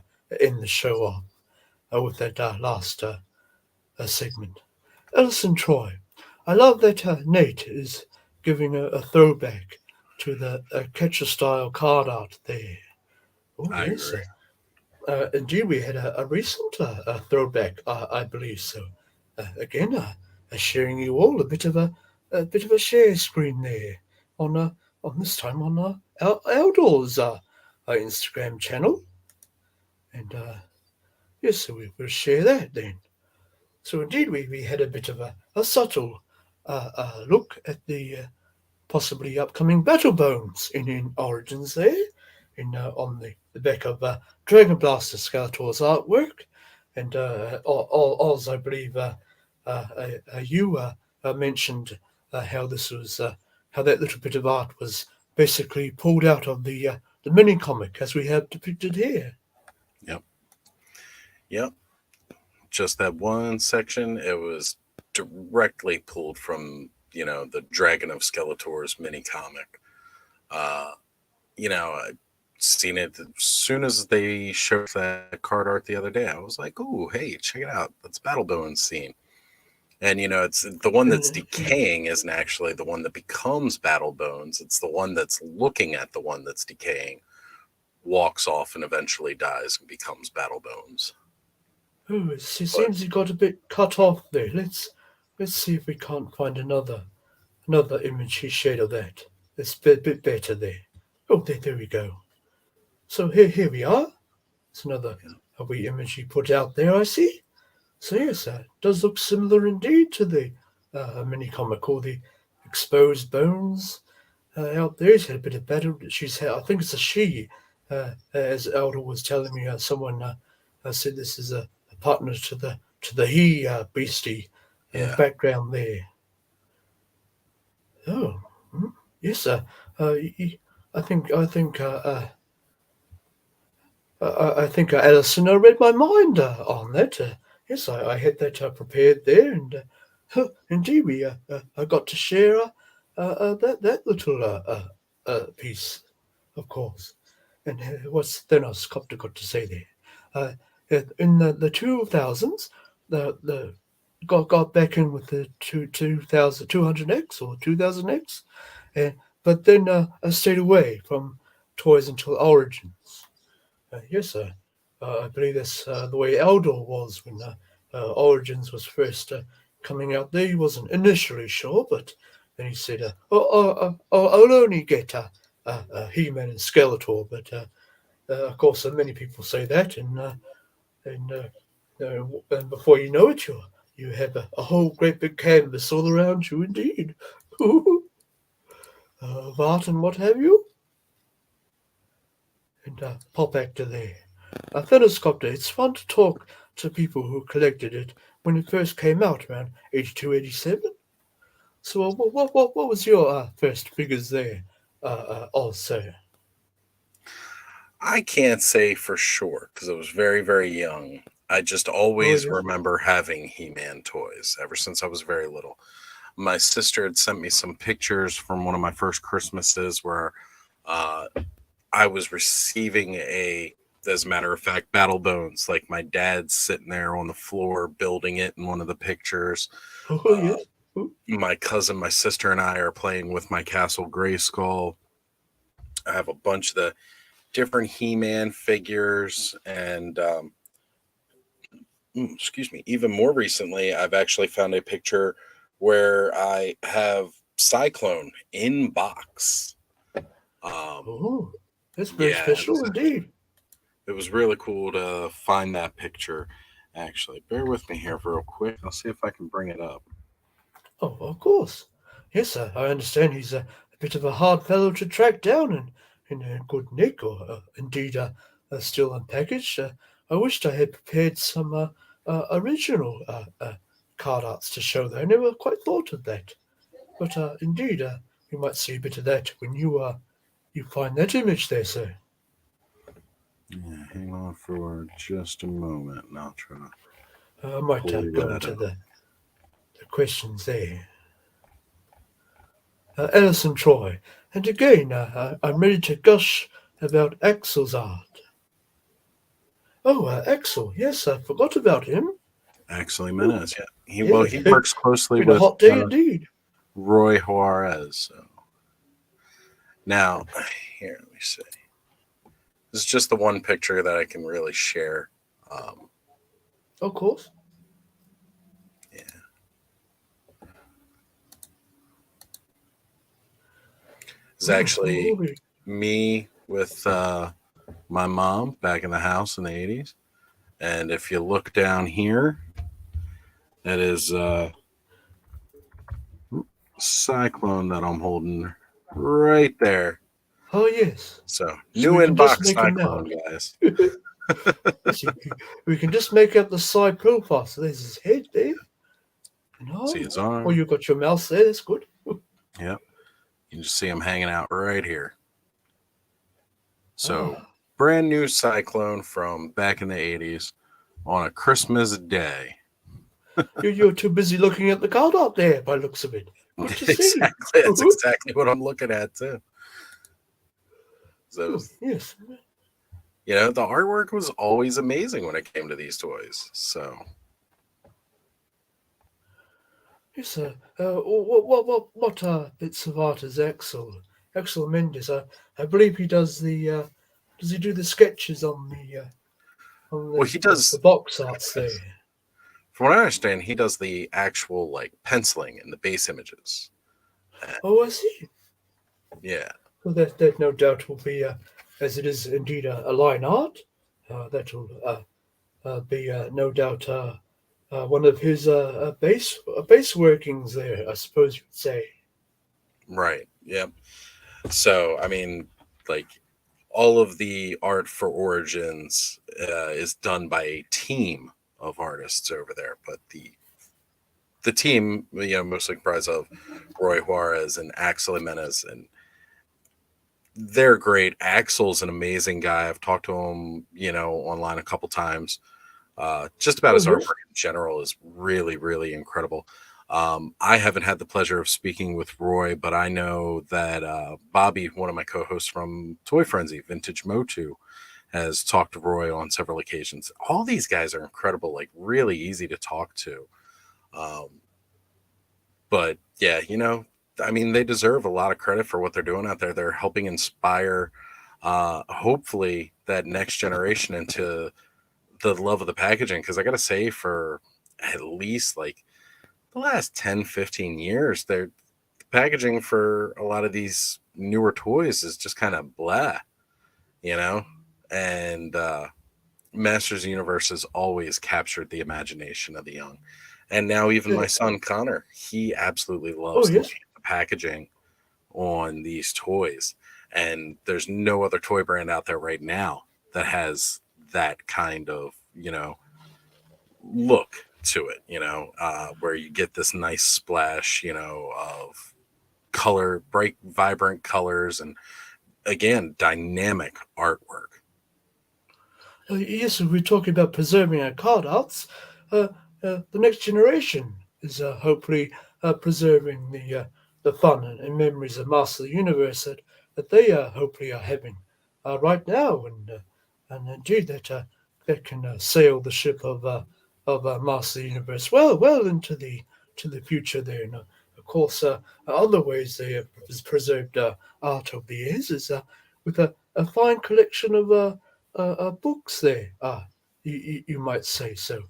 [SPEAKER 1] end the show off with that last segment. Ellison Troy, I love that Nate is giving a throwback to the catcher style card art there. Oh
[SPEAKER 2] I
[SPEAKER 1] yes,
[SPEAKER 2] agree.
[SPEAKER 1] indeed, we had a recent throwback, I believe. So, again, sharing you all a bit of a share screen there on this time on Eldor's Instagram channel, and yes, so we will share that then. So indeed, we had a bit of a subtle look at the possibly upcoming Battle Bones in Origins there, in on the back of Dragon Blaster Skeletor's artwork, and Oz, I believe you mentioned how this was how that little bit of art was basically pulled out of the mini comic as we have depicted here.
[SPEAKER 2] Yep. Yep. Just that one section, it was directly pulled from, the Dragon of Skeletor's mini comic. Uh, I seen it as soon as they showed that card art the other day. I was like, "Ooh, hey, check it out! That's Battle Bones scene." And it's the one that's
[SPEAKER 1] And
[SPEAKER 2] decaying isn't actually the one that becomes Battle Bones. It's the one that's looking at the one that's decaying, walks off, and eventually dies and becomes Battle Bones.
[SPEAKER 1] oh, it
[SPEAKER 2] But
[SPEAKER 1] seems he got a bit cut off there. Let's see if we can't find another image he shared of that. It's a bit better there. Oh, there we go. So here we are. It's another
[SPEAKER 2] yeah,
[SPEAKER 1] a wee image he put out there. I see. So yes, it does look similar indeed to the mini comic or the exposed bones out there. She's had a bit of battle. She's had, I think it's a she, as Eldor was telling me. Someone said this is a partner to the he beastie in the
[SPEAKER 2] yeah,
[SPEAKER 1] background there. Oh, yes, uh, y- I think I think Alison read my mind on that. Yes, I had that prepared there, and indeed I got to share that little piece, of course. And what's then I was got to say there? In the 2000s, the got back in with the 2200X or 2000X, and but then I stayed away from toys until Origins. Yes, I believe that's the way Eldor was when Origins was first coming out there. He wasn't initially sure, but then he said, I'll only get He-Man and Skeletor. But of course, many people say that, and before you know it, you have a whole great big canvas all around you, indeed, of art and what have you. And pop actor there. Phenoscopter, it's fun to talk to people who collected it when it first came out around 82, 87. So what was your first figures there, also?
[SPEAKER 2] I can't say for sure because I was very, very young. I just
[SPEAKER 1] Oh,
[SPEAKER 2] always
[SPEAKER 1] yes.
[SPEAKER 2] remember having He-Man toys ever since I was very little. My sister had sent me some pictures from one of my first Christmases where uh, I was receiving as a matter of fact, Battle Bones. Like my dad's sitting there on the floor building it in one of the pictures.
[SPEAKER 1] Oh,
[SPEAKER 2] Uh,
[SPEAKER 1] yes. Oh,
[SPEAKER 2] my cousin, my sister, and I are playing with my Castle Grayskull. I have a bunch of the different He-Man figures, and excuse me, even more recently, I've actually found a picture where I have Cyclone in box.
[SPEAKER 1] oh, that's very
[SPEAKER 2] Yeah,
[SPEAKER 1] special indeed.
[SPEAKER 2] it was really cool to find that picture. Actually, bear with me here for real quick. I'll see if I can bring it up.
[SPEAKER 1] Oh, of course. Yes, sir. I understand he's a bit of a hard fellow to track down and in good nick, or indeed still unpackaged. I wished I had prepared some original card arts to show there. I never quite thought of that. But indeed, we might see a bit of that when you find that image there, sir.
[SPEAKER 2] Yeah, hang on for just a moment, and I'll try to
[SPEAKER 1] I might
[SPEAKER 2] pull
[SPEAKER 1] go
[SPEAKER 2] that
[SPEAKER 1] into
[SPEAKER 2] up.
[SPEAKER 1] the questions there. Alison Troy. And again, I'm ready to gush about Axel's art. Oh, Axel. Yes, I forgot about him.
[SPEAKER 2] Actually,
[SPEAKER 1] Oh,
[SPEAKER 2] Menace. Yeah,
[SPEAKER 1] yeah.
[SPEAKER 2] he works closely
[SPEAKER 1] Been a
[SPEAKER 2] with
[SPEAKER 1] hot day indeed.
[SPEAKER 2] Roy Juarez. So now, here, let me see. This is just the one picture that I can really share. Um,
[SPEAKER 1] Of course.
[SPEAKER 2] yeah, it's actually
[SPEAKER 1] Oh,
[SPEAKER 2] me with my mom back in the house in the 80s. And if you look down here, that is Cyclone that I'm holding right there.
[SPEAKER 1] oh yes.
[SPEAKER 2] So
[SPEAKER 1] So
[SPEAKER 2] new
[SPEAKER 1] we can just
[SPEAKER 2] inbox
[SPEAKER 1] make him out.
[SPEAKER 2] Cyclone, guys.
[SPEAKER 1] Yes, we can just make out the side profile. So there's his head there. And
[SPEAKER 2] See
[SPEAKER 1] oh,
[SPEAKER 2] his
[SPEAKER 1] oh,
[SPEAKER 2] arm.
[SPEAKER 1] you've got your mouse there. That's good.
[SPEAKER 2] Yep. You can just see him hanging out right here. So
[SPEAKER 1] Ah,
[SPEAKER 2] brand new Cyclone from back in the 80s on a Christmas day.
[SPEAKER 1] you're too busy looking at the card out there by looks of it. Good to see.
[SPEAKER 2] Exactly. That's exactly what I'm looking at too. So,
[SPEAKER 1] Yes.
[SPEAKER 2] the artwork was always amazing when it came to these toys. So,
[SPEAKER 1] Yes, what bits of art is Axel Mendes? I believe he does does he do the sketches on
[SPEAKER 2] well, he
[SPEAKER 1] the
[SPEAKER 2] does,
[SPEAKER 1] box arts there?
[SPEAKER 2] from what I understand, he does the actual like penciling and the base images. Uh,
[SPEAKER 1] Oh, I see.
[SPEAKER 2] yeah,
[SPEAKER 1] Well, that no doubt will be, as it is indeed a line art. That will be no doubt one of his base workings there, I suppose you'd say.
[SPEAKER 2] right. Yep. So, I mean, like all of the art for Origins is done by a team of artists over there, but the team, mostly comprised of Roy Juarez and Axel Jimenez, and they're great. Axel's an amazing guy. I've talked to him, online a couple times. Just about
[SPEAKER 1] Oh
[SPEAKER 2] his artwork
[SPEAKER 1] yes.
[SPEAKER 2] in general is really, really incredible. I haven't had the pleasure of speaking with Roy, but I know that Bobby, one of my co-hosts from Toy Frenzy, Vintage Motu, has talked to Roy on several occasions. All these guys are incredible, like really easy to talk to. Um, but yeah, I mean, they deserve a lot of credit for what they're doing out there. They're helping inspire, hopefully, that next generation into the love of the packaging. Because I got to say, for at least like the last 10, 15 years, the packaging for a lot of these newer toys is just kind of blah, you know? And Masters Universe has always captured the imagination of the young. And now even
[SPEAKER 1] Yeah.
[SPEAKER 2] my son Connor, he absolutely
[SPEAKER 1] Oh
[SPEAKER 2] loves the
[SPEAKER 1] yes.
[SPEAKER 2] way the packaging on these toys. And there's no other toy brand out there right now that has that kind of, look to it, where you get this nice splash, of color, bright, vibrant colors, and again, dynamic artwork.
[SPEAKER 1] Yes, if we're talking about preserving our card arts, uh, the next generation is hopefully preserving the fun and memories of Master of the Universe that they hopefully are having right now, and indeed that can sail the ship of Master of the Universe well into the future there. And, of course, other ways they have preserved art over the years is with a fine collection of books there. You might say so.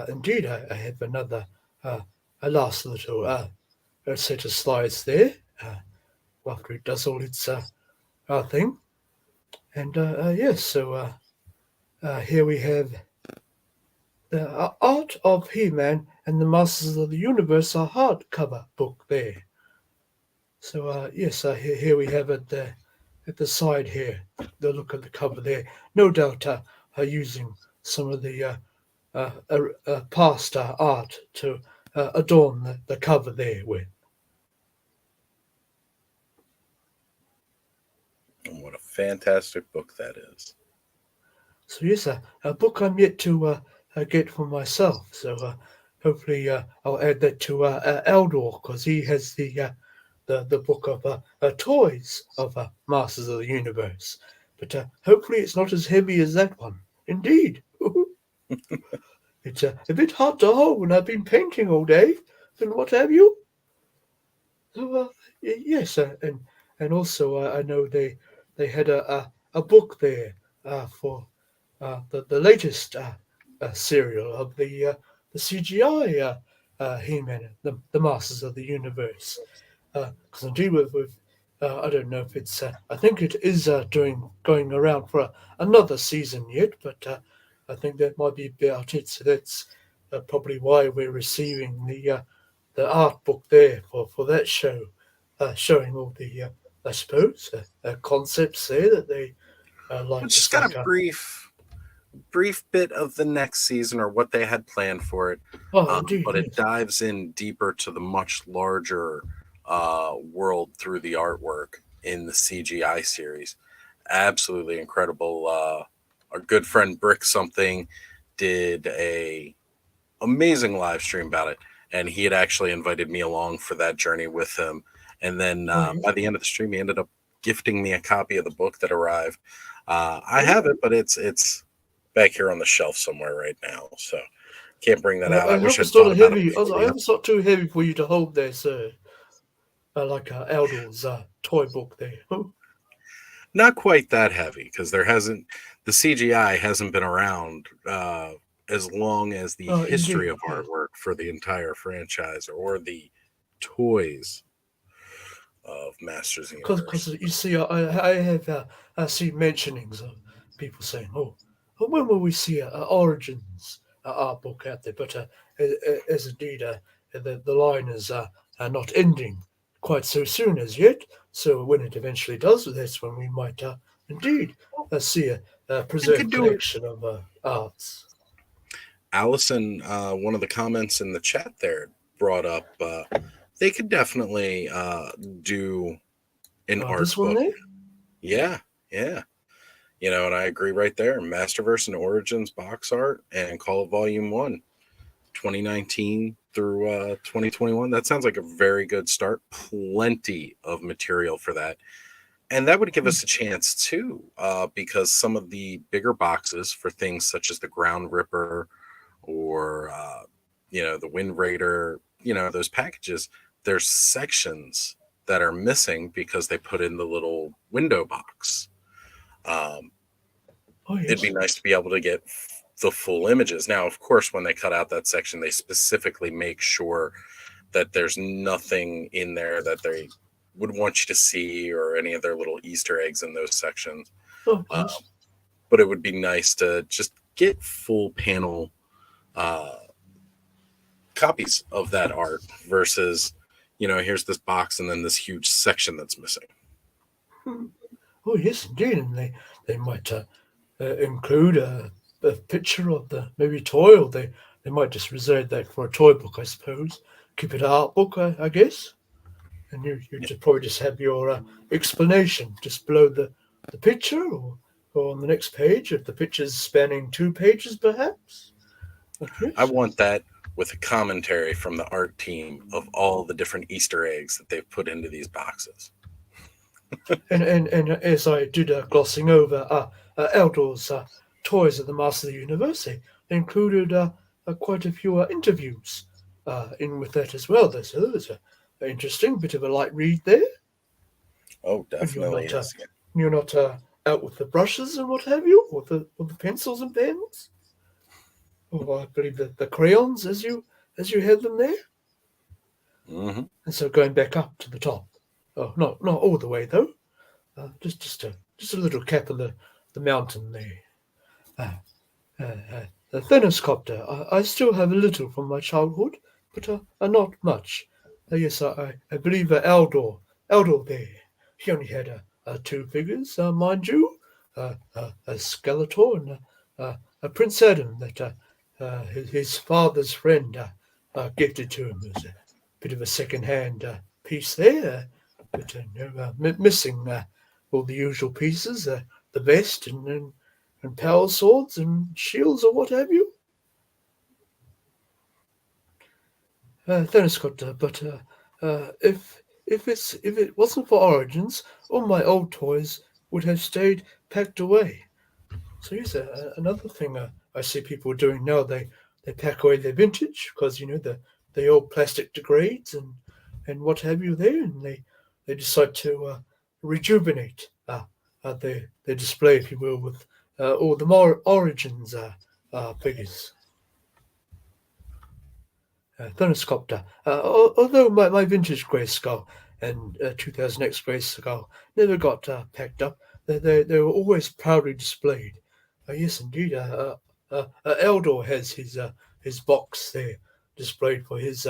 [SPEAKER 1] Indeed, I have another, uh, a last little set of slides there after it does all its thing. And yes, so here we have the Art of He-Man and the Masters of the Universe, a hardcover book there. So yes, here we have it at the side here. The look at the cover there. No doubt using some of the past art to adorn the cover there with.
[SPEAKER 2] And what a fantastic book that is.
[SPEAKER 1] So yes, a book I'm yet to get for myself. So hopefully I'll add that to Eldor because he has the book of toys of Masters of the Universe. But hopefully it's not as heavy as that one. Indeed. It's a bit hard to hold when I've been painting all day and what have you. So yes, and also I know they had a book there for the latest serial of the CGI He-Man, the Masters of the Universe. Because indeed, with I don't know if it's I think it is doing going around for another season yet, but I think that might be about it. So that's probably why we're receiving the art book there for that show, showing all the I suppose concepts there that they
[SPEAKER 2] We
[SPEAKER 1] like,
[SPEAKER 2] just
[SPEAKER 1] just
[SPEAKER 2] got a
[SPEAKER 1] like
[SPEAKER 2] brief bit of the next season or what they had planned for it,
[SPEAKER 1] oh indeed
[SPEAKER 2] but it
[SPEAKER 1] yes.
[SPEAKER 2] dives in deeper to the much larger world through the artwork in the CGI series. Absolutely incredible. Our good friend Brick something did a amazing live stream about it, and he had actually invited me along for that journey with him. And then
[SPEAKER 1] Oh yes.
[SPEAKER 2] by the end of the stream, he ended up gifting me a copy of the book that arrived. I have
[SPEAKER 1] Oh.
[SPEAKER 2] it, but it's back here on the shelf somewhere right now, so can't bring that out. I
[SPEAKER 1] I
[SPEAKER 2] wish
[SPEAKER 1] hope
[SPEAKER 2] I'd
[SPEAKER 1] it's not
[SPEAKER 2] thought
[SPEAKER 1] a
[SPEAKER 2] about it
[SPEAKER 1] heavy.
[SPEAKER 2] before
[SPEAKER 1] I
[SPEAKER 2] the
[SPEAKER 1] hope it's
[SPEAKER 2] episode.
[SPEAKER 1] not too heavy for you to hold there, sir. Like Eldor's toy book there.
[SPEAKER 2] Not quite that heavy because the CGI hasn't been around as long as the
[SPEAKER 1] Oh,
[SPEAKER 2] history of
[SPEAKER 1] indeed, yes.
[SPEAKER 2] artwork for the entire franchise or the toys of Masters
[SPEAKER 1] Because
[SPEAKER 2] Universe.
[SPEAKER 1] you see, I have I see mentionings of people saying, "Oh, when will we see a Origins art book out there?" But as indeed, the line is not ending quite so soon as yet. So when it eventually does, that's when we might indeed see a
[SPEAKER 2] They could
[SPEAKER 1] preserved
[SPEAKER 2] do it.
[SPEAKER 1] collection of arts.
[SPEAKER 2] Allison, one of the comments in the chat there brought up they could definitely do an art
[SPEAKER 1] This one
[SPEAKER 2] book.
[SPEAKER 1] there.
[SPEAKER 2] Yeah, yeah. And I agree right there. Masterverse and Origins box art and Call of Volume 1, 2019 through 2021. That sounds like a very good start. Plenty of material for that. And that would give us a chance too, because some of the bigger boxes for things such as the Ground Ripper or, the Wind Raider, those packages, there's sections that are missing because they put in the little window box. Um,
[SPEAKER 1] Oh
[SPEAKER 2] it'd be
[SPEAKER 1] yes.
[SPEAKER 2] nice to be able to get the full images. Now, of course, when they cut out that section, they specifically make sure that there's nothing in there that they would want you to see or any of their little Easter eggs in those sections.
[SPEAKER 1] Oh, of
[SPEAKER 2] Um,
[SPEAKER 1] course.
[SPEAKER 2] but it would be nice to just get full panel uh, copies of that art versus, here's this box and then this huge section that's missing.
[SPEAKER 1] Hmm. Oh yes, indeed, and they might include a picture of the maybe toy, or they might just reserve that for a toy book, I suppose. Keep it an art book, I guess. And you just probably just have your explanation just below the picture, or on the next page if the picture's spanning 2 pages, perhaps. But
[SPEAKER 2] I
[SPEAKER 1] yes,
[SPEAKER 2] want that with a commentary from the art team of all the different Easter eggs that they've put into these boxes.
[SPEAKER 1] and as I did glossing over Eldor's toys at the Master of the University, they included quite a few interviews in with that as well. So there's a interesting bit of a light read there,
[SPEAKER 2] Oh,
[SPEAKER 1] and
[SPEAKER 2] definitely is. Yeah.
[SPEAKER 1] you're not out with the brushes and what have you, or the pencils and pens, or I believe the crayons as you had them there.
[SPEAKER 2] Mm-hmm.
[SPEAKER 1] And so going back up to the top, oh, not all the way though, just a little cap of the mountain there. The Thenoscopter, I still have a little from my childhood, but not much. Yes, I believe Eldor there. He only had 2 figures, mind you, a Skeletor and a Prince Adam that his father's friend gifted to him as a bit of a second-hand piece there, but missing all the usual pieces, the vest and power swords and shields or what have you. Thanos got but if it wasn't for Origins, all my old toys would have stayed packed away. So here's another thing I see people doing now. They pack away their vintage because the old plastic degrades and what have you there, and they decide to rejuvenate their display, if you will, with all the more Origins figures. Thunderscopter. Although my vintage Grayskull and 2000X Grayskull never got packed up, they were always proudly displayed. Yes, indeed. Eldor has his box there displayed for his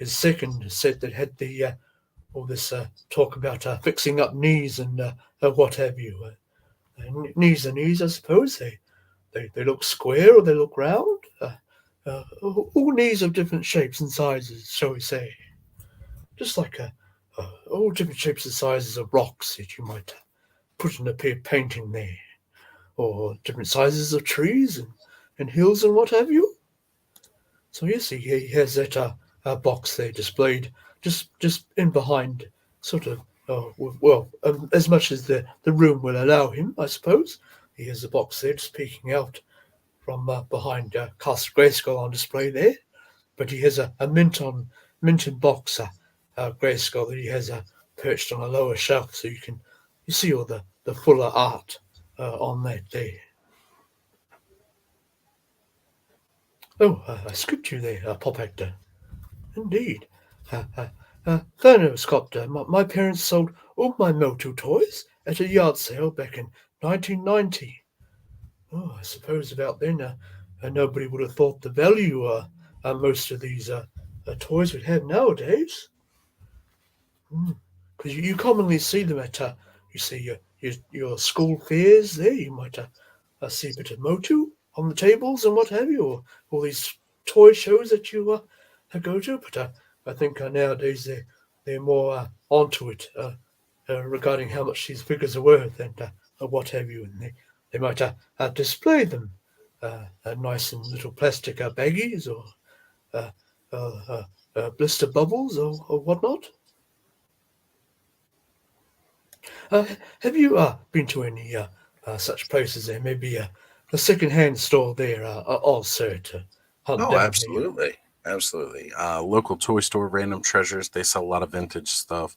[SPEAKER 1] second set that had the all this talk about fixing up knees and what have you. Knees are knees, I suppose. They look square or they look round. All knees of different shapes and sizes, shall we say. Just like all different shapes and sizes of rocks that you might put in a painting there. Or different sizes of trees and hills and what have you. So yes, he has that box there displayed just in behind, sort of, as much as the room will allow him, I suppose. He has a box there just peeking out from behind Castle Grayskull on display there. But he has a minted box, Grayskull, that he has perched on a lower shelf, so you see all the fuller art on that there. Oh, I skipped you there, Pop Actor. Indeed. Thanos Copter, my parents sold all my Motu toys at a yard sale back in 1990. Oh, I suppose about then nobody would have thought the value most of these toys would have nowadays. Because you commonly see them at, you see your school fairs there. You might see a bit of Motu on the tables and what have you, or all these toy shows that you go to. But I think nowadays they're more onto it. regarding how much these figures are worth and what have you, and they might display them nice in little plastic baggies or uh, uh, blister bubbles or whatnot. Have you been to any such places there? Maybe a second-hand store there also to hunt
[SPEAKER 2] Oh,
[SPEAKER 1] down the.
[SPEAKER 2] absolutely. Absolutely. Local toy store, Random Treasures, they sell a lot of vintage stuff.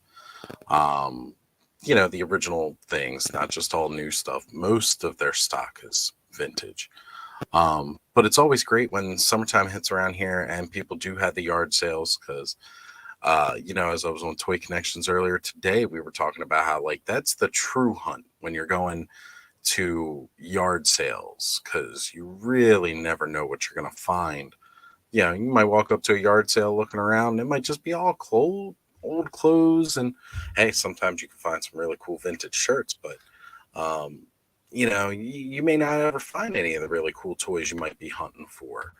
[SPEAKER 2] Um, the original things, not just all new stuff. Most of their stock is vintage. But it's always great when summertime hits around here and people do have the yard sales because, as I was on Toy Connections earlier today, we were talking about how, like, that's the true hunt when you're going to yard sales because you really never know what you're going to find. You might walk up to a yard sale looking around. It might just be all old clothes, and hey, sometimes you can find some really cool vintage shirts. But um, you may not ever find any of the really cool toys you might be hunting for.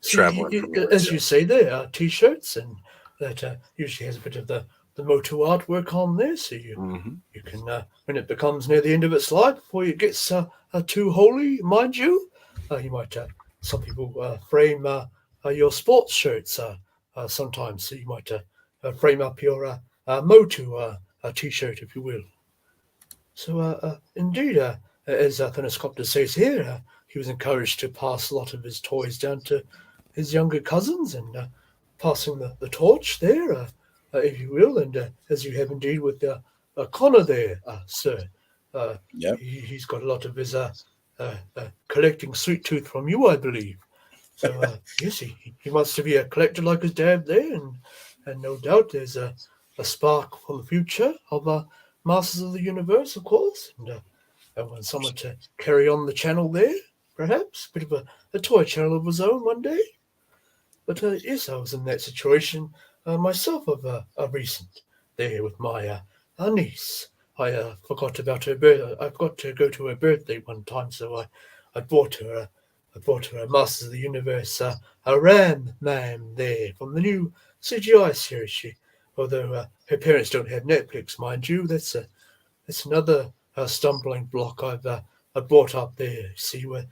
[SPEAKER 2] Traveling
[SPEAKER 1] See,
[SPEAKER 2] from yard
[SPEAKER 1] as you
[SPEAKER 2] sale.
[SPEAKER 1] say, there are T-shirts, and that usually has a bit of the Motu artwork on there, so
[SPEAKER 2] Hmm.
[SPEAKER 1] you can when it becomes near the end of its life, before it gets too holy, mind you, you might some people frame your sports shirts sometimes, so you might frame up your Motu T-shirt, if you will. So, indeed, as Thanoscopter says here, he was encouraged to pass a lot of his toys down to his younger cousins and passing the torch there, if you will, and as you have indeed with Connor there, sir. Uh,
[SPEAKER 2] Yep.
[SPEAKER 1] he's got a lot of his collecting sweet tooth from you, I believe. So, yes, he wants to be a collector like his dad there, and no doubt there's a spark for the future of Masters of the Universe, of course, and want someone to carry on the channel there, perhaps, a bit of a toy channel of his own one day. But yes, I was in that situation myself of a recent there with my niece. I forgot about her birth. I forgot to go to her birthday one time, so I bought her a Masters of the Universe a Ram Man there from the new CGI series. Although her parents don't have Netflix, mind you, that's another stumbling block I brought up there. See, where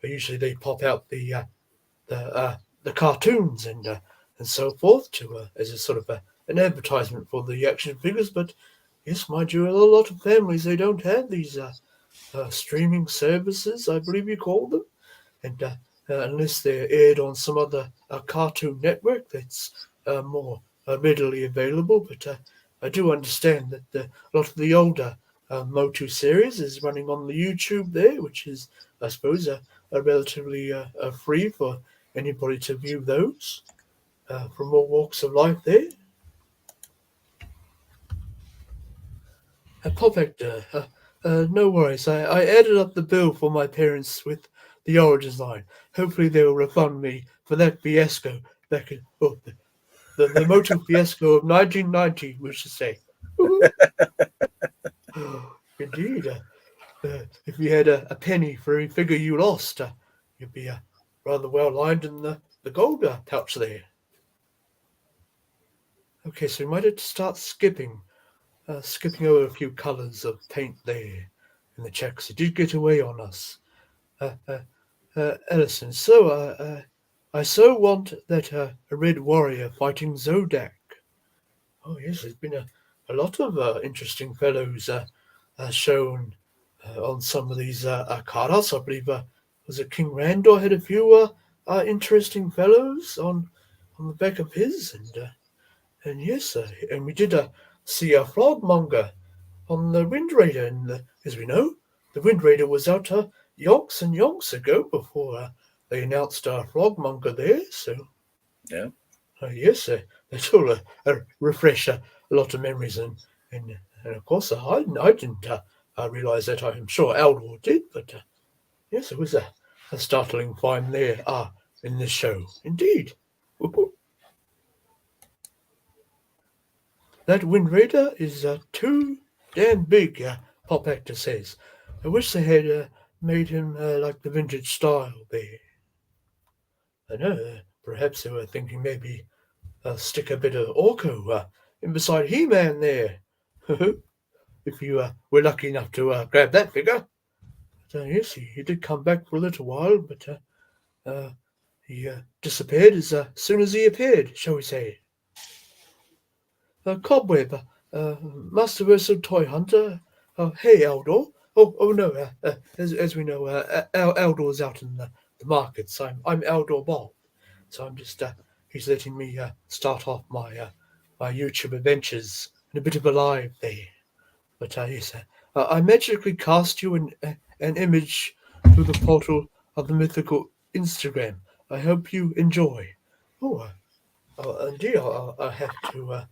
[SPEAKER 1] usually they pop out the cartoons and so forth to as a sort of an advertisement for the action figures. But yes, mind you, a lot of families they don't have these streaming services, I believe you call them, and unless they're aired on some other cartoon network that's more readily available. But I do understand that a lot of the older Motu series is running on the YouTube there, which is, I suppose, a relatively free for anybody to view those from all walks of life there. Pop Hector, no worries. I added up the bill for my parents with the Origins line. Hopefully they'll refund me for that fiasco back in the Motu fiasco of 1990, we should say. Indeed, if you had a penny for every figure you lost, you'd be rather well lined in the gold pouch there. Okay, so we might have to start skipping over a few colours of paint there in the checks. It did get away on us. Uh, uh, Ellison, so I so want that a red warrior fighting Zodak. Oh yes, there's been a lot of interesting fellows shown on some of these cards. I believe was it King Randor had a few interesting fellows on the back of his, and yes, and we did see a Frogmonger on the Wind Raider, and as we know, the Wind Raider was out yonks and yonks ago before they announced Frogmonger there. So
[SPEAKER 2] Yeah.
[SPEAKER 1] yes, that will refresh a lot of memories, and of course I didn't realise that. I'm sure Eldor did, but yes, it was a startling find there in this show, indeed. That Wind Raider is too damn big, Pop Actor says. I wish they had made him like the vintage style there. I know, perhaps they were thinking maybe stick a bit of Orko in beside He-Man there. if you were lucky enough to grab that figure. But, yes, he did come back for a little while, but he disappeared as soon as he appeared, shall we say. Cobweb, Masterversal-Toyhunter. Hey, Eldor. Oh no. As we know, Eldor's out in the markets. I'm Eldor Bob, so I'm just he's letting me start off my YouTube adventures in a bit of a live there. But yes, I magically cast you an image through the portal of the mythical Instagram. I hope you enjoy. Oh, indeed, I'll have to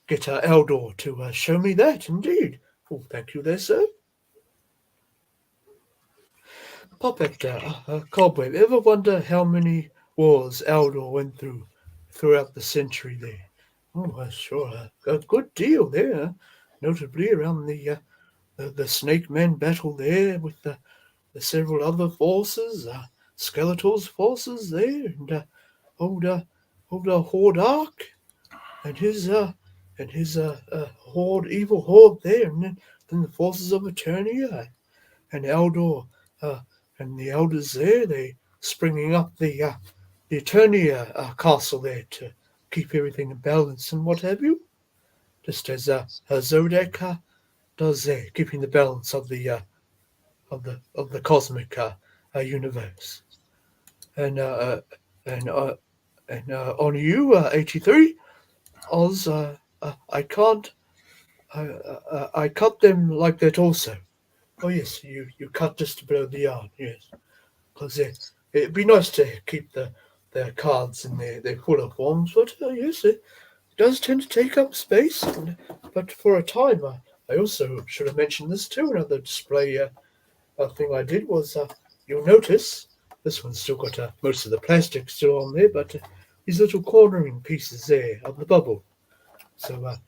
[SPEAKER 1] get Eldor to show me that, indeed. Oh, thank you there, sir. Puppet, Cobweb, ever wonder how many wars Eldor went throughout the century there? Oh, sure, a good deal there, notably around the Snake Man battle there with the several other forces, Skeletor's forces there, and old, uh, old Hordark and his horde, evil horde there, and then the forces of Eternia and Eldor, uh, and the elders there, they springing up the Eternia castle there to keep everything in balance and what have you, just as Zodiac does there, keeping the balance of the cosmic universe. And and uh, and on you, 83, Oz, I can't. I cut them like that also. Oh yes, you cut just below the yarn. Yes, because it'd be nice to keep their cards in their fuller forms, but yes, it does tend to take up space. But for a time, I also should have mentioned this too. Another display thing I did was you'll notice this one's still got most of the plastic still on there, but these little cornering pieces there of the bubble. So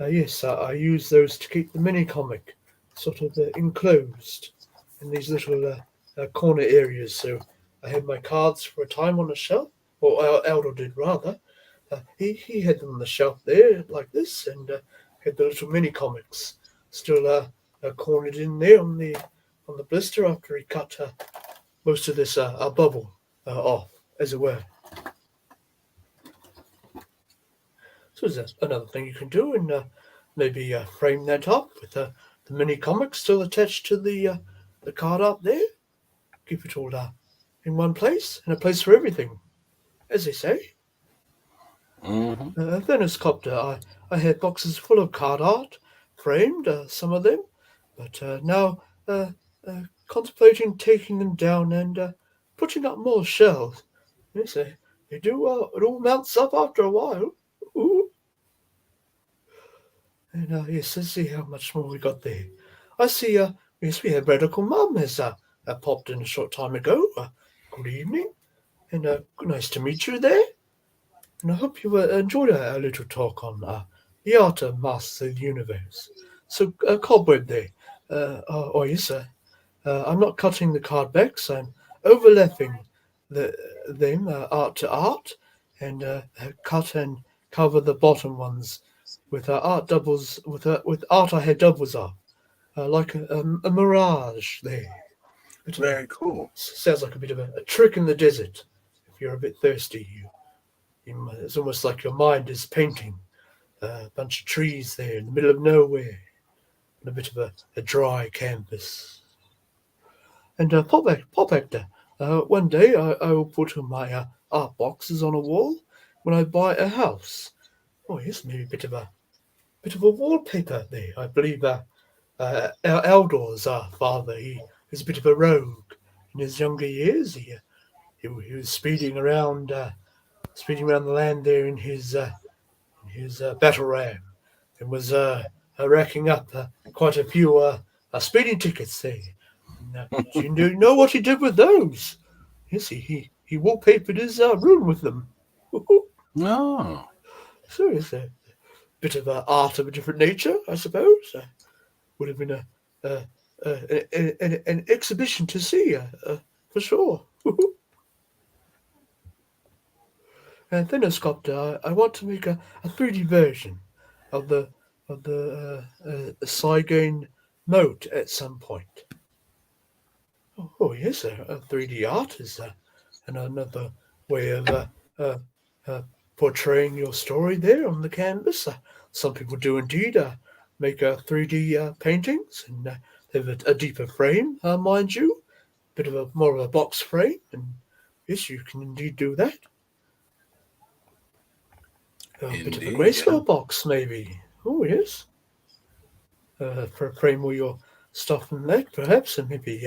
[SPEAKER 1] yes, I use those to keep the mini comic sort of enclosed in these little corner areas. So I had my cards for a time on the shelf, or Eldor did rather. He had them on the shelf there like this, and had the little mini comics still cornered in there on the blister after he cut most of this bubble off, as it were. So there's another thing you can do, and maybe frame that up with the mini comic still attached to the card up there. Keep it all in one place, and a place for everything, as they say.
[SPEAKER 2] Mm-hmm.
[SPEAKER 1] Then as Copter, I had boxes full of card art, framed, some of them, but now contemplating taking them down and putting up more shelves. Yes, they do. It all mounts up after a while. Ooh. And yes, let's see how much more we got there. I see. Yes, we have Radical Mum has popped in a short time ago. Good evening, and nice to meet you there. And I hope you enjoyed our little talk on the art of Masters of the Universe. So, Cobweb there. Oh yes, I'm not cutting the card backs. I'm overlapping them art to art, and cut and cover the bottom ones with art doubles with art I had doubles of, like a mirage there. Bit of
[SPEAKER 2] Very cool.
[SPEAKER 1] sounds like a bit of a trick in the desert. If you're a bit thirsty, it's almost like your mind is painting a bunch of trees there in the middle of nowhere, and a bit of a dry canvas. And pop actor. One day I will put my art boxes on a wall when I buy a house. Oh yes, maybe a bit of a wallpaper there. I believe Eldor's father. He was a bit of a rogue in his younger years. He was speeding around the land there in his battle ram, and was racking up quite a few speeding tickets there. And, do you know what he did with those? Yes, he wallpapered his room with them.
[SPEAKER 2] Oh,
[SPEAKER 1] So it's a bit of art of a different nature, I suppose. Would have been an exhibition to see, for sure. And then, Sculptor, I want to make a 3D version of Cygain note at some point. Oh yes, 3D art is another way of uh, uh, portraying your story there on the canvas. Some people do indeed make 3D paintings, and they have a deeper frame, mind you, bit of a more of a box frame, and yes, you can indeed do that. A bit of a
[SPEAKER 2] Indeed, yeah.
[SPEAKER 1] grayscale box, maybe. Oh yes, for frame all your stuff in that, perhaps, and maybe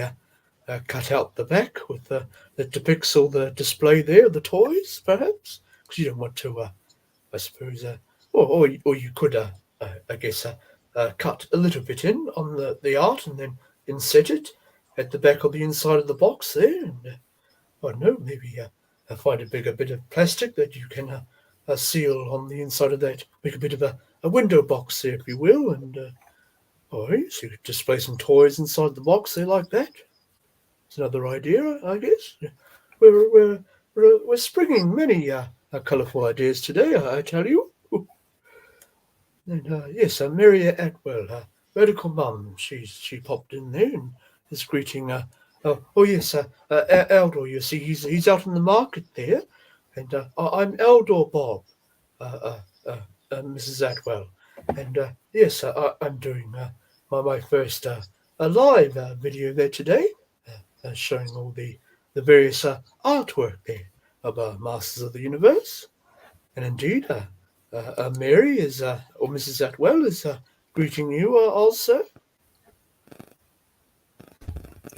[SPEAKER 1] cut out the back with that depicts all the display there, the toys, perhaps, because you don't want to, I suppose, or you could, I guess, cut a little bit in on the art and then inset it at the back of the inside of the box there, and I don't know, maybe find a bigger bit of plastic that you can seal on the inside of that, make a bit of a window box there, if you will, and oh, yes, you could display some toys inside the box there like that. It's another idea, I guess. We're springing many colourful ideas today, I tell you. And yes, Mary Atwell, radical mum, she popped in there and is greeting. Oh yes, Eldor. You see, he's out in the market there, and I'm Eldor Bob, uh, uh, Mrs. Atwell, and yes, I'm doing my first a live video there today, showing all the various artwork there of Masters of the Universe. And indeed, Mary is, or Mrs. Atwell is greeting you also.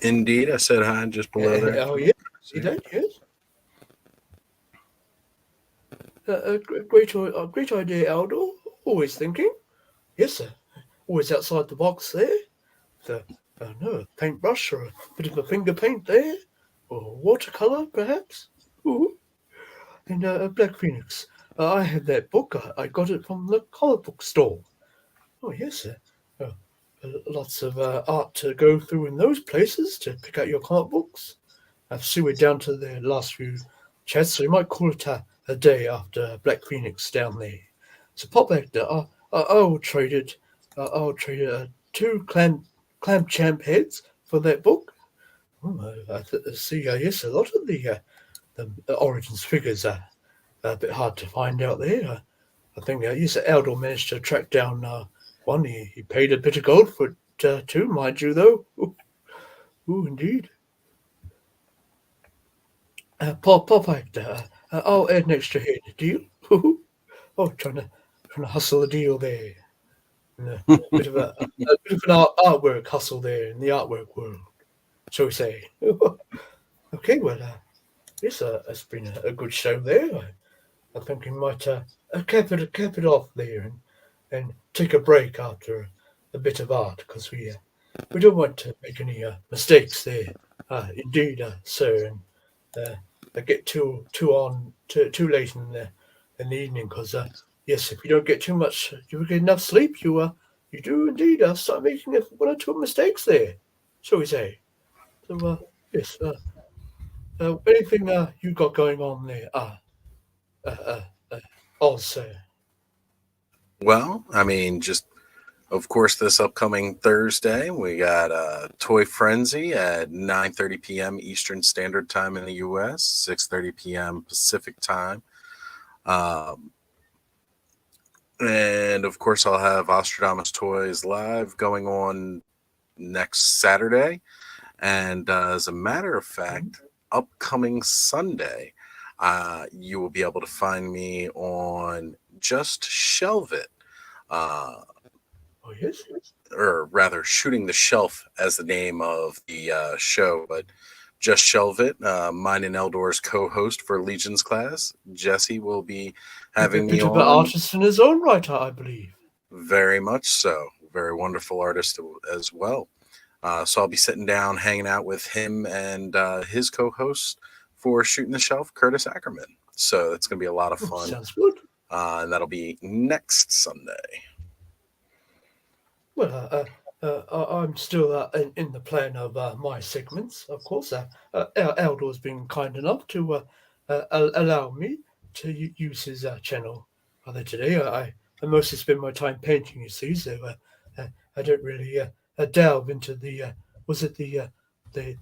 [SPEAKER 2] Indeed, I said hi just below there.
[SPEAKER 1] Oh, yeah, see that, yes. Great idea, Eldor. Always thinking. Yes, sir. Always outside the box there. The, no, a paintbrush or a bit of a finger paint there. Or watercolour, perhaps. Ooh. And Black Phoenix. I have that book. I got it from the comic book store. Oh, yes, sir. Uh, Lots of art to go through in those places to pick out your comic books. I see we're down to the last few chats, so you might call it a day after Black Phoenix down there. So pop back there. I'll trade it. I'll trade it two clam champ heads for that book. Oh, I see. Yes, a lot of the Origins figures are a bit hard to find out there. I think yes, Eldor managed to track down one. He paid a bit of gold for it too, mind you, though. Ooh, indeed. Pop actor. I'll add an extra head. Deal? Oh, trying to hustle a deal there. And a bit of a bit of an artwork hustle there in the artwork world, shall we say? Okay, well, yes, it's been a good show there. I think we might cap it off there and take a break after a bit of art because we don't want to make any mistakes there. Indeed, sir, and get too late in the evening because yes, if you don't get too much, you don't get enough sleep. You do indeed start making one or two mistakes there, shall we say? So yes, anything you got going on there? Uh, uh, uh, also.
[SPEAKER 2] Well, I mean, just of course, this upcoming Thursday, we got Toy Frenzy at 9:30 p.m. Eastern Standard Time in the U.S., 6:30 p.m. Pacific Time. Um, and of course, I'll have Ostradamus Toys live going on next Saturday. And as a matter of fact, upcoming Sunday, you will be able to find me on Just Shelve It.
[SPEAKER 1] Oh yes.
[SPEAKER 2] Or rather, Shooting the Shelf as the name of the show, but Just Shelve It. Mine and Eldor's co-host for Legion's class, Jesse, will be having me
[SPEAKER 1] Bit of an
[SPEAKER 2] on.
[SPEAKER 1] artist in his own right, I believe.
[SPEAKER 2] Very much so. Very wonderful artist as well. So I'll be sitting down, hanging out with him and his co-host for Shooting the Shelf, Curtis Ackerman. So it's going to be a lot of fun.
[SPEAKER 1] Sounds good.
[SPEAKER 2] And that'll be next Sunday.
[SPEAKER 1] Well, I'm still in the plan of my segments, of course. Eldor's been kind enough to allow me to use his channel. Today, I mostly spend my time painting. You see, so I don't really delve into the was it the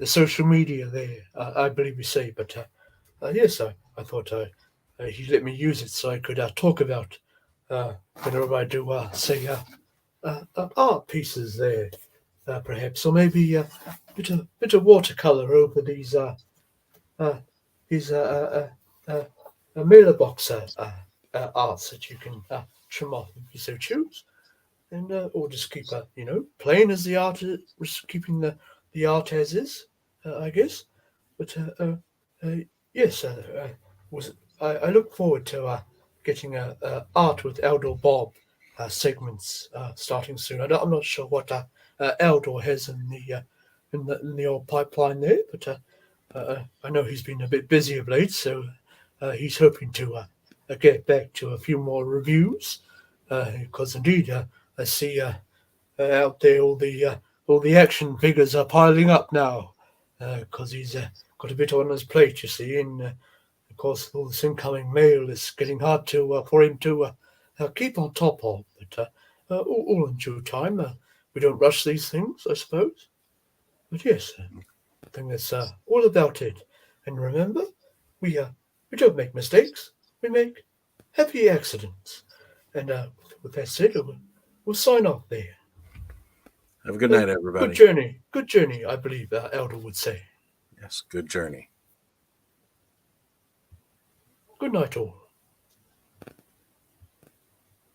[SPEAKER 1] social media there? I believe you say, but yes, I thought he let me use it so I could talk about whenever I do say art pieces there, perhaps, or maybe a bit of watercolor over uh, these mailer box arts that you can trim off if you so choose, and or just keep plain as the art is, just keeping the art as is, I guess. But uh, yes, was I look forward to getting art with Eldor Bob segments starting soon. I'm not sure what Eldor has in the old pipeline there, but I know he's been a bit busy of late, so he's hoping to get back to a few more reviews. Because indeed, I see out there all the action figures are piling up now. Because he's got a bit on his plate, you see, and of course all this incoming mail is getting hard to for him to keep on top of. But all in due time. We don't rush these things, I suppose. But yes, I think that's all about it. And remember, we don't make mistakes. We make happy accidents. And with that said, we'll sign off there.
[SPEAKER 2] Have a good
[SPEAKER 1] Uh,
[SPEAKER 2] night,
[SPEAKER 1] good
[SPEAKER 2] everybody.
[SPEAKER 1] journey. Good journey, I believe Elder would say.
[SPEAKER 2] Yes, good journey.
[SPEAKER 1] Good night, all.